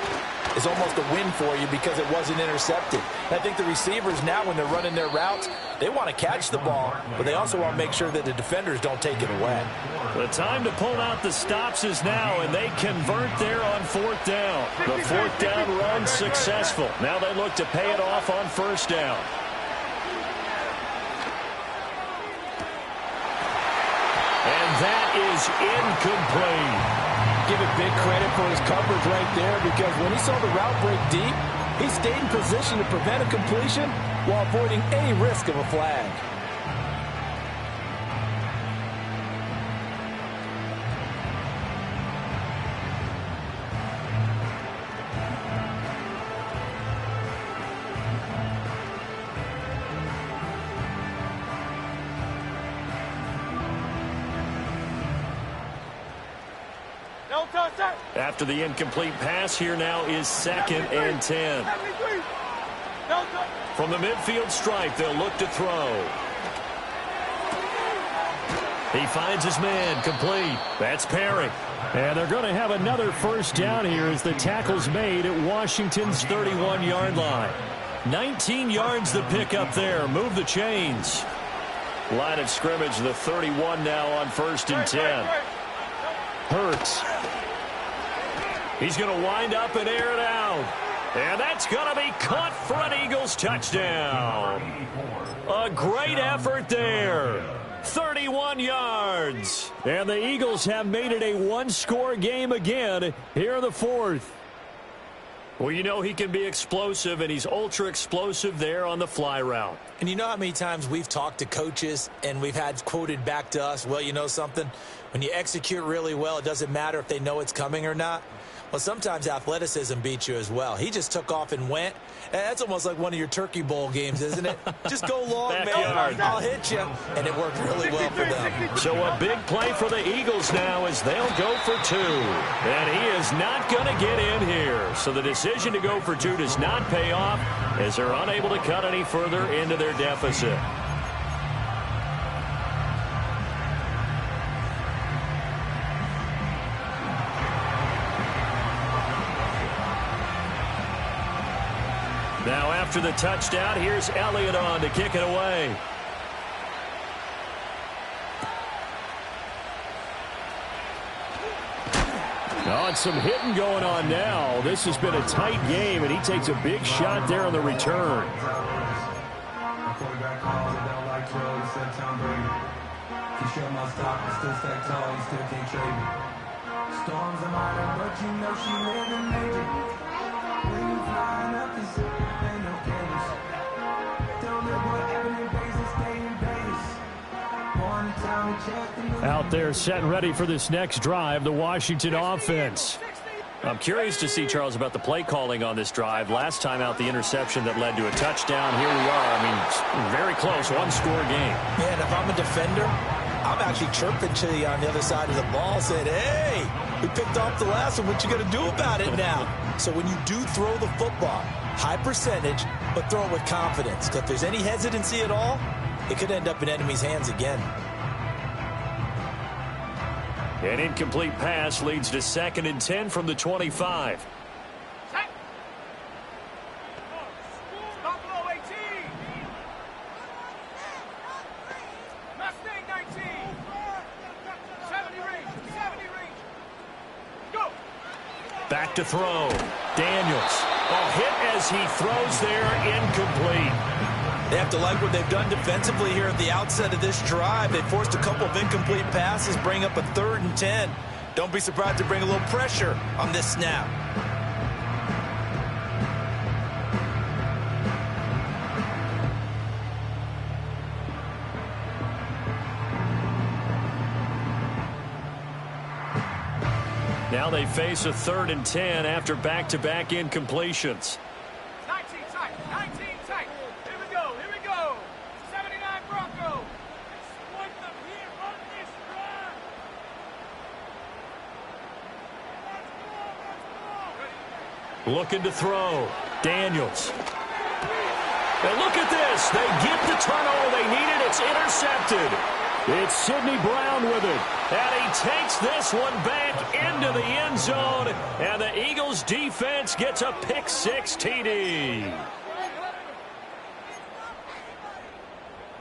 is almost a win for you because it wasn't intercepted. And I think the receivers now, when they're running their routes, they want to catch the ball, but they also want to make sure that the defenders don't take it away. The time to pull out the stops is now, and they convert there on 4th down. The 4th down run successful. Now they look to pay it off on 1st down. And that is incomplete. Give it big credit for his coverage right there, because when he saw the route break deep, he stayed in position to prevent a completion while avoiding any risk of a flag. After the incomplete pass, here now is 2nd and 10. From the midfield stripe, they'll look to throw. He finds his man, complete. That's Perry. And they're going to have another first down here as the tackle's made at Washington's 31-yard line. 19 yards the pick up there. Move the chains. Line of scrimmage, the 31 now on 1st and 10. Hurts. He's going to wind up and air it out. And that's going to be caught for an Eagles touchdown. A great effort there. 31 yards. And the Eagles have made it a one-score game again here in the 4th. Well, you know he can be explosive, and he's ultra-explosive there on the fly route. And you know how many times we've talked to coaches and we've had quoted back to us, well, you know something? When you execute really well, it doesn't matter if they know it's coming or not. Well, sometimes athleticism beats you as well. He just took off and went. That's almost like one of your Turkey Bowl games, isn't it? Just go long, man. I'll hit you. And it worked really well for them. So a big play for the Eagles now as they'll go for 2. And he is not going to get in here. So the decision to go for 2 does not pay off as they're unable to cut any further into their deficit. Now after the touchdown, here's Elliott on to kick it away. Oh, and some hitting going on now. This has been a tight game, and he takes a big shot there on the return. Storms are minor, but you know she live in major. When you flying up, it's ain't no cables. Don't live what happened in Vegas, stay in Vegas. Born in town, check the out there set and ready for this next drive, the Washington offense. I'm curious to see, Charles, about the play calling on this drive. Last time out, the interception that led to a touchdown. Here we are. I mean, very close, one-score game. Yeah, and if I'm a defender, I'm actually chirping to you on the other side of the ball, saying, hey, we picked off the last one. What you going to do about it now? So when you do throw the football, high percentage, but throw it with confidence. Because if there's any hesitancy at all, it could end up in enemy's hands again. An incomplete pass leads to 2nd and 10 from the 25. Buffalo 18. Mustang 19. 70 range. 70 range. Go. Back to throw. Daniels. A hit as he throws there, incomplete. They have to like what they've done defensively here at the outset of this drive. They forced a couple of incomplete passes, bring up a 3rd and 10. Don't be surprised to bring a little pressure on this snap. Now they face a 3rd and 10 after back-to-back incompletions. 19 tight. 19 tight. Here we go. Here we go. 79 Broncos. Exploit them here on this drive. Let's go. Looking to throw. Daniels. And look at this. They get the turnover they needed. It's intercepted. It's Sidney Brown with it. And he takes this one back into the end zone. And the Eagles defense gets a pick-6 TD.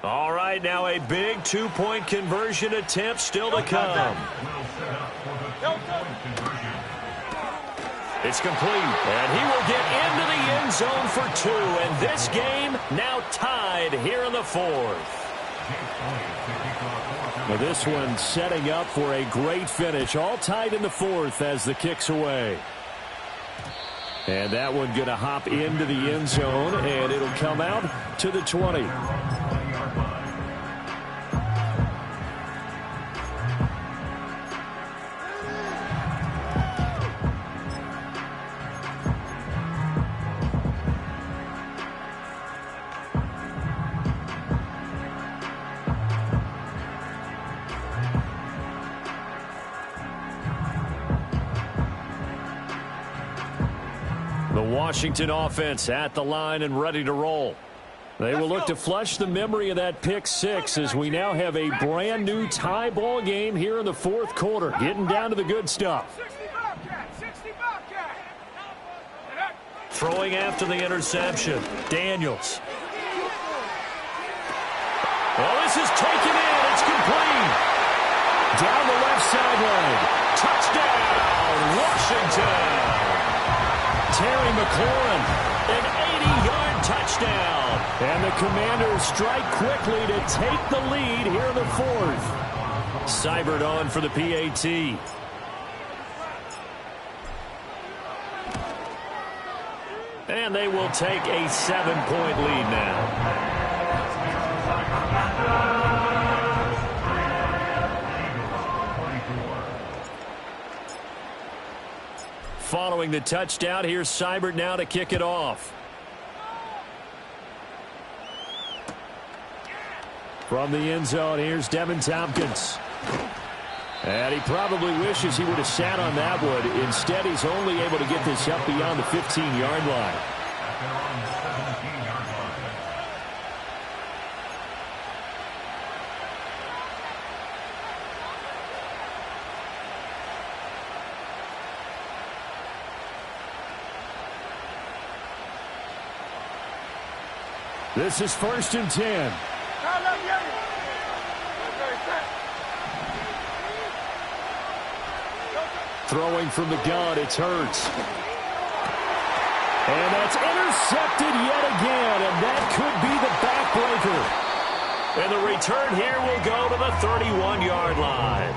All right, now a big 2-point conversion attempt still to come. It's complete, and he will get into the end zone for 2. And this game now tied here in the 4th. Well, this one setting up for a great finish. All tied in the 4th as the kick's away. And that one going to hop into the end zone, and it'll come out to the 20. The Washington offense at the line and ready to roll. They will look to flush the memory of that pick six as we now have a brand new tie ball game here in the fourth quarter. Getting down to the good stuff. 60 Bobcat. Throwing after the interception. Daniels. Well, this is taken in. It's complete. Down the left sideline. Touchdown, Washington. Terry McLaurin, an 80-yard touchdown. And the Commanders strike quickly to take the lead here in the fourth. Seibert on for the PAT. And they will take a 7-point lead now. Following the touchdown, here's Seibert now to kick it off. From the end zone, here's Devin Tompkins. And he probably wishes he would have sat on that one. Instead, he's only able to get this up beyond the 15-yard line. This is 1st and 10. Throwing from the gun, it's Hurts. And that's intercepted yet again, and that could be the backbreaker. And the return here will go to the 31-yard line.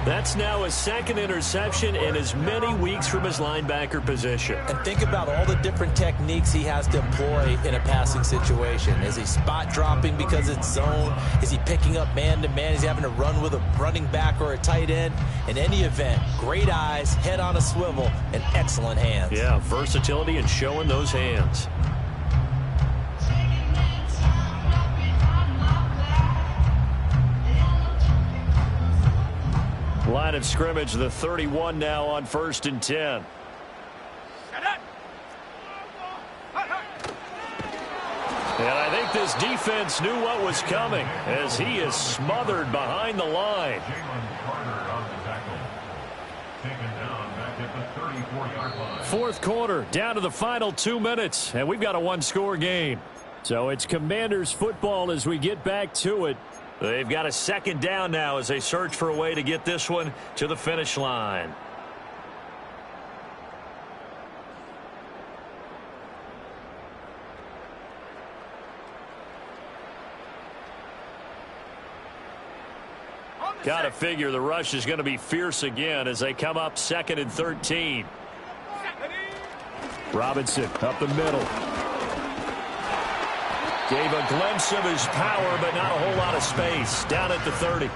That's now his second interception in as many weeks from his linebacker position. And think about all the different techniques he has to employ in a passing situation. Is he spot dropping because it's zone? Is he picking up man-to-man? Is he having to run with a running back or a tight end? In any event, great eyes, head on a swivel, and excellent hands. Yeah, versatility and showing those hands. Line of scrimmage, the 31 now on 1st and 10. And I think this defense knew what was coming as he is smothered behind the line. Fourth quarter, down to the final 2 minutes, and we've got a one-score game. So it's Commanders football as we get back to it. They've got a second down now as they search for a way to get this one to the finish line. Got to figure the rush is going to be fierce again as they come up 2nd and 13. Robinson up the middle. Gave a glimpse of his power, but not a whole lot of space. Down at the 30.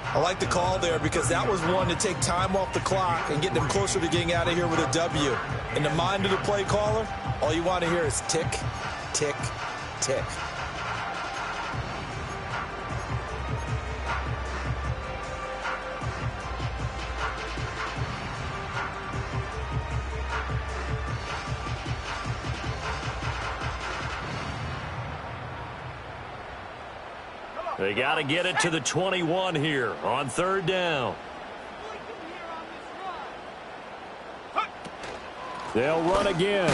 I like the call there because that was one to take time off the clock and get them closer to getting out of here with a W. In the mind of the play caller, all you want to hear is tick, tick, tick. They got to get it to the 21 here on 3rd down. They'll run again.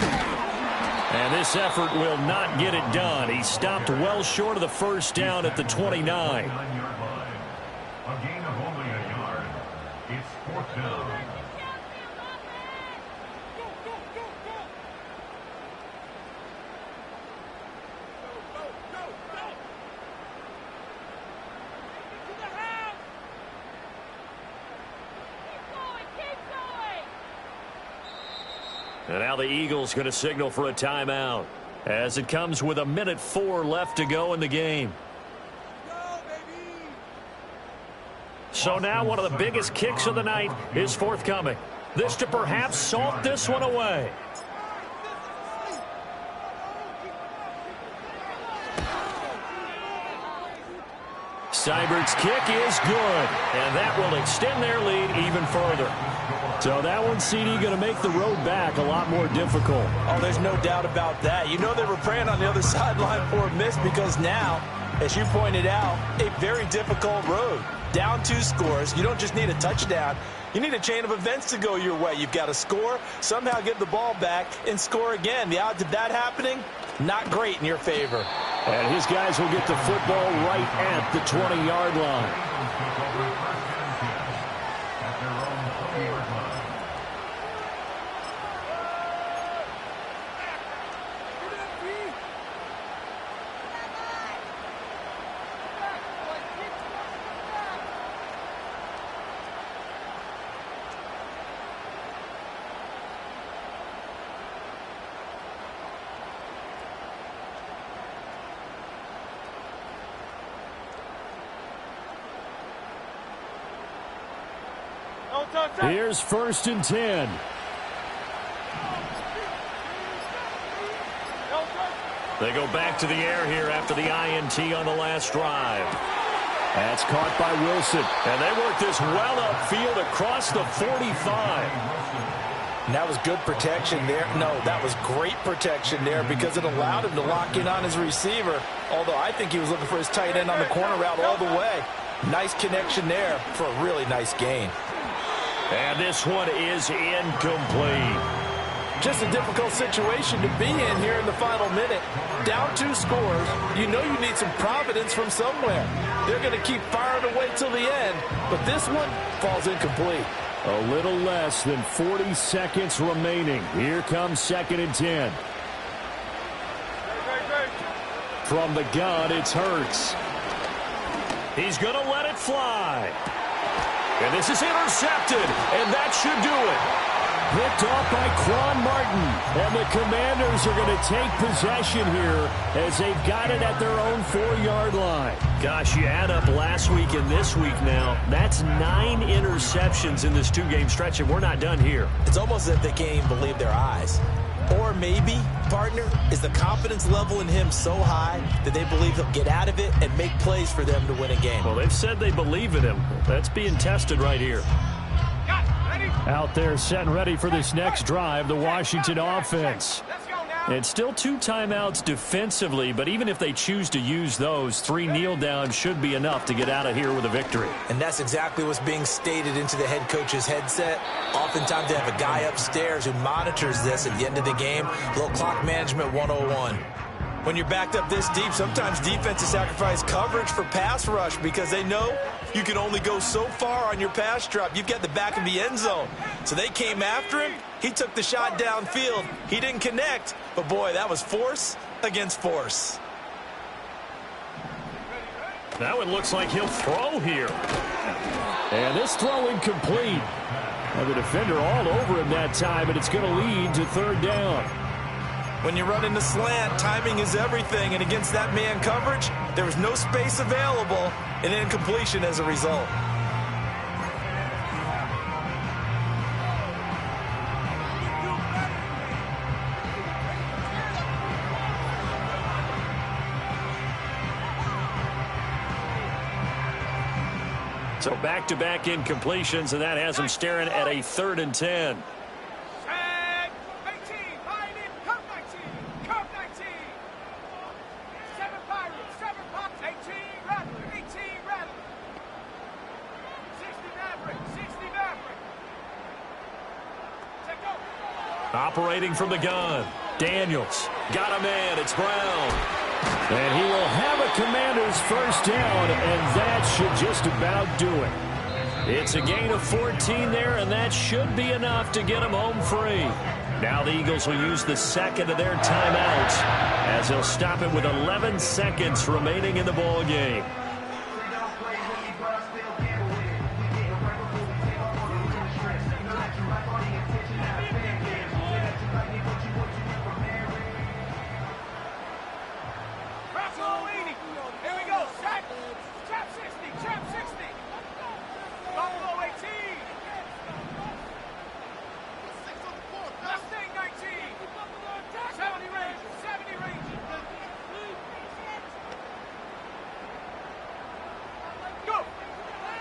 And this effort will not get it done. He stopped well short of the first down at the 29. A gain of only a yard. It's 4th down. And now the Eagles going to signal for a timeout as it comes with 1:04 left to go in the game. So now one of the biggest kicks of the night is forthcoming. This to perhaps salt this one away. Seibert's kick is good, and that will extend their lead even further. So that one, CD, going to make the road back a lot more difficult. Oh, there's no doubt about that. You know they were praying on the other sideline for a miss because now, as you pointed out, a very difficult road. Down 2 scores. You don't just need a touchdown. You need a chain of events to go your way. You've got to score, somehow get the ball back, and score again. The odds of that happening, not great in your favor. And his guys will get the football right at the 20-yard line. Here's 1st and 10. They go back to the air here after the INT on the last drive. That's caught by Wilson. And they work this well upfield across the 45. And that was good protection there. No, that was great protection there because it allowed him to lock in on his receiver. Although I think he was looking for his tight end on the corner route all the way. Nice connection there for a really nice gain. And this one is incomplete. Just a difficult situation to be in here in the final minute. Down 2 scores, you know you need some providence from somewhere. They're going to keep firing away till the end, but this one falls incomplete. A little less than 40 seconds remaining. Here comes 2nd and 10. From the gun, it's Hurts. He's going to let it fly. And this is intercepted, and that should do it. Picked off by Quan Martin, and the Commanders are going to take possession here as they've got it at their own 4-yard line. Gosh, you add up last week and this week now, that's 9 interceptions in this 2-game stretch, and we're not done here. It's almost as if they can't even believe their eyes. Or maybe, partner, is the confidence level in him so high that they believe he'll get out of it and make plays for them to win a game. Well, they've said they believe in him. That's being tested right here. Out there set and ready for this next drive, the Washington offense. It's still 2 timeouts defensively, but even if they choose to use those, 3 kneel downs should be enough to get out of here with a victory. And that's exactly what's being stated into the head coach's headset. Oftentimes they have a guy upstairs who monitors this at the end of the game. A little clock management 101. When you're backed up this deep, sometimes defenses sacrifice coverage for pass rush because they know you can only go so far on your pass drop. You've got the back of the end zone. So they came after him. He took the shot downfield. He didn't connect. But, boy, that was force against force. Now it looks like he'll throw here. And this throw incomplete. And the defender all over him that time, and it's going to lead to 3rd down. When you run into slant, timing is everything. And against that man coverage, there was no space available, and incompletion as a result. So back-to-back incompletions, and that has them staring at a 3rd and 10. Operating from the gun, Daniels got a man. It's Brown. And he will have a Commander's 1st down, and that should just about do it. It's a gain of 14 there, and that should be enough to get them home free. Now the Eagles will use the 2nd of their timeouts as they'll stop it with 11 seconds remaining in the ball game.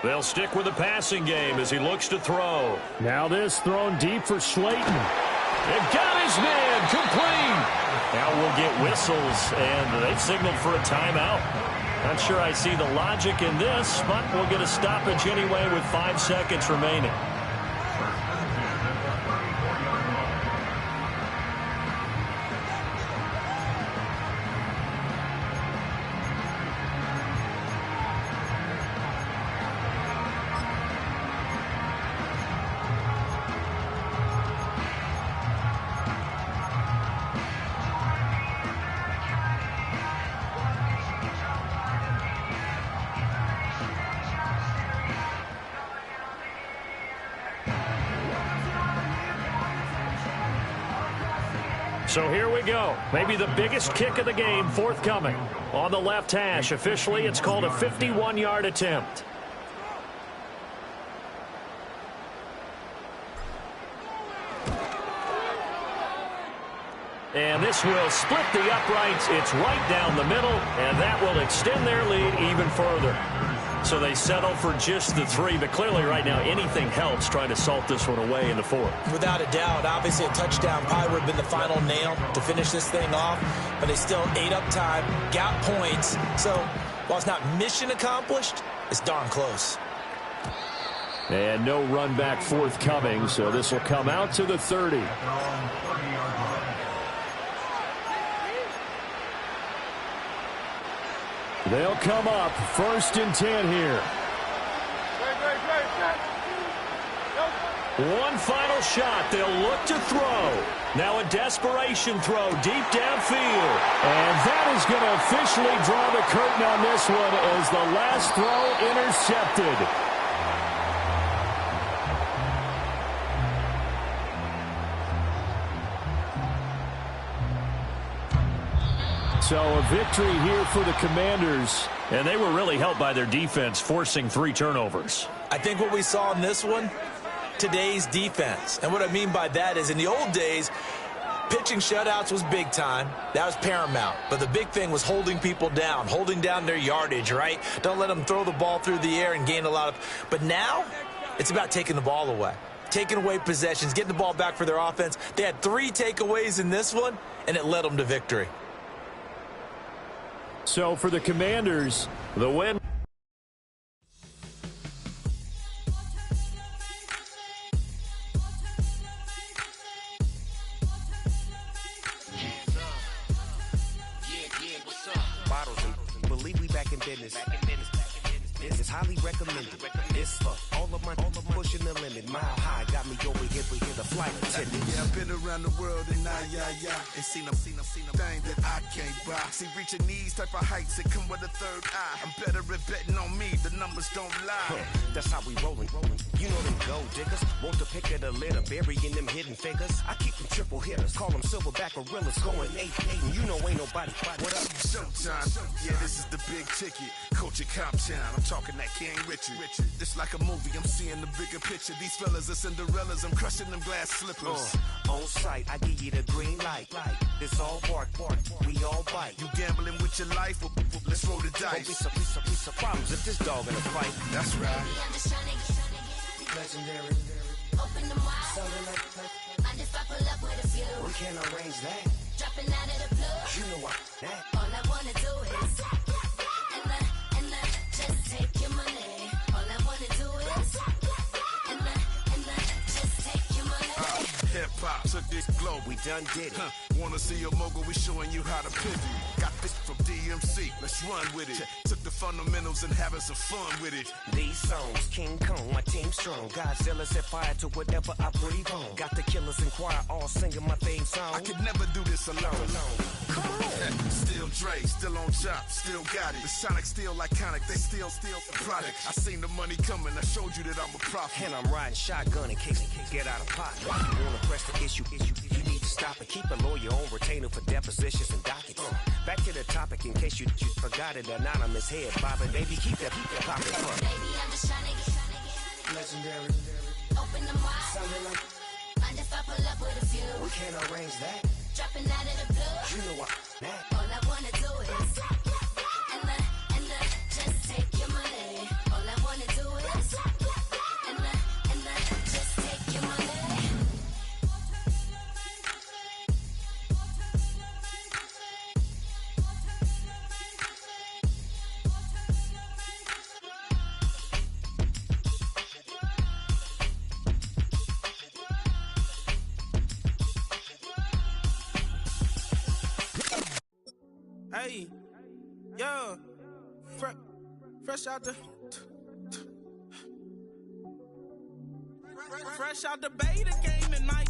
They'll stick with the passing game as he looks to throw. Now this thrown deep for Slayton. They've got his man complete. Now we'll get whistles, and they've signaled for a timeout. Not sure I see the logic in this, but we'll get a stoppage anyway with 5 seconds remaining. So here we go. Maybe the biggest kick of the game forthcoming. On the left hash, officially it's called a 51-yard attempt. And this will split the uprights. It's right down the middle, and that will extend their lead even further. So they settle for just the 3, but clearly right now anything helps trying to salt this one away in the 4th. Without a doubt, obviously a touchdown probably would have been the final nail to finish this thing off, but they still ate up time, got points. So while it's not mission accomplished, it's darn close. And no run back forthcoming, so this will come out to the 30. They'll come up 1st and 10 here. One final shot. They'll look to throw. Now a desperation throw deep downfield. And that is going to officially draw the curtain on this one as the last throw intercepted. So a victory here for the Commanders. And they were really helped by their defense, forcing 3 turnovers. I think what we saw in this one, today's defense. And what I mean by that is in the old days, pitching shutouts was big time. That was paramount. But the big thing was holding people down, holding down their yardage, right? Don't let them throw the ball through the air and gain a lot of... But now, it's about taking the ball away. Taking away possessions, getting the ball back for their offense. They had 3 takeaways in this one, and it led them to victory. So for the Commanders, the win. Bottles and believe we back in business. This is highly recommended. It's for all of my pushing the limit. Mile high got me over here, but hear the flight attendant. Yeah, I've been around the world and and seen a thing that I can't buy. See, reaching these type of heights, it come with a third eye. I'm better at betting on me, the numbers don't lie. That's how we rolling. You know them gold diggers, want to pick at a litter, burying them hidden figures. I keep them triple hitters, call them silverback gorillas, going 8-8, and you know ain't nobody. What up? Showtime, yeah, this is the big ticket. Coach at Comptown, I'm talking that King Richard. It's like a movie, I'm seeing the bigger picture. These fellas are Cinderellas, I'm crushing them glass slippers. On sight, I give you the green light. It's all bark, we all bite. You gambling with your life, let's roll the dice. Don't be some problems if this dog in a fight. That's right. Legendary. Open them wide. Sounding like Mind if I pull up with a few? we can't arrange that. Dropping out of the blue. You know what? That. All I wanna do is and just take your money. All I wanna do is and just take your money. Hip-hop took this globe, We done did it. Wanna see a mogul, we showing you how to pivot. Got this from DMC, let's run with it. Took the fundamentals and having some fun with it. These songs, King Kong, my team strong. Godzilla set fire to whatever I breathe on. Got the killers in choir all singing my theme song. I could never do this alone. Come on. Still Dre, still on top, still got it. The Sonic still iconic, they still the product. I seen the money coming, I showed you that I'm a prophet. And I'm riding shotgun in case get out of pocket. You wanna press the issue, you need to stop it. Keep a lawyer on retainer for depositions and dockets. Back to the topic in case you forgot it. Anonymous head bobbing, baby, keep that popping. Baby, I'm just trying to get Legendary. open them wide. Sounding like Mind if I pull up with a few? we can't arrange that. Dropping out of the blue. You know what? That. All I wanna do is and just take your money. All I wanna do is Fresh out the beta game in my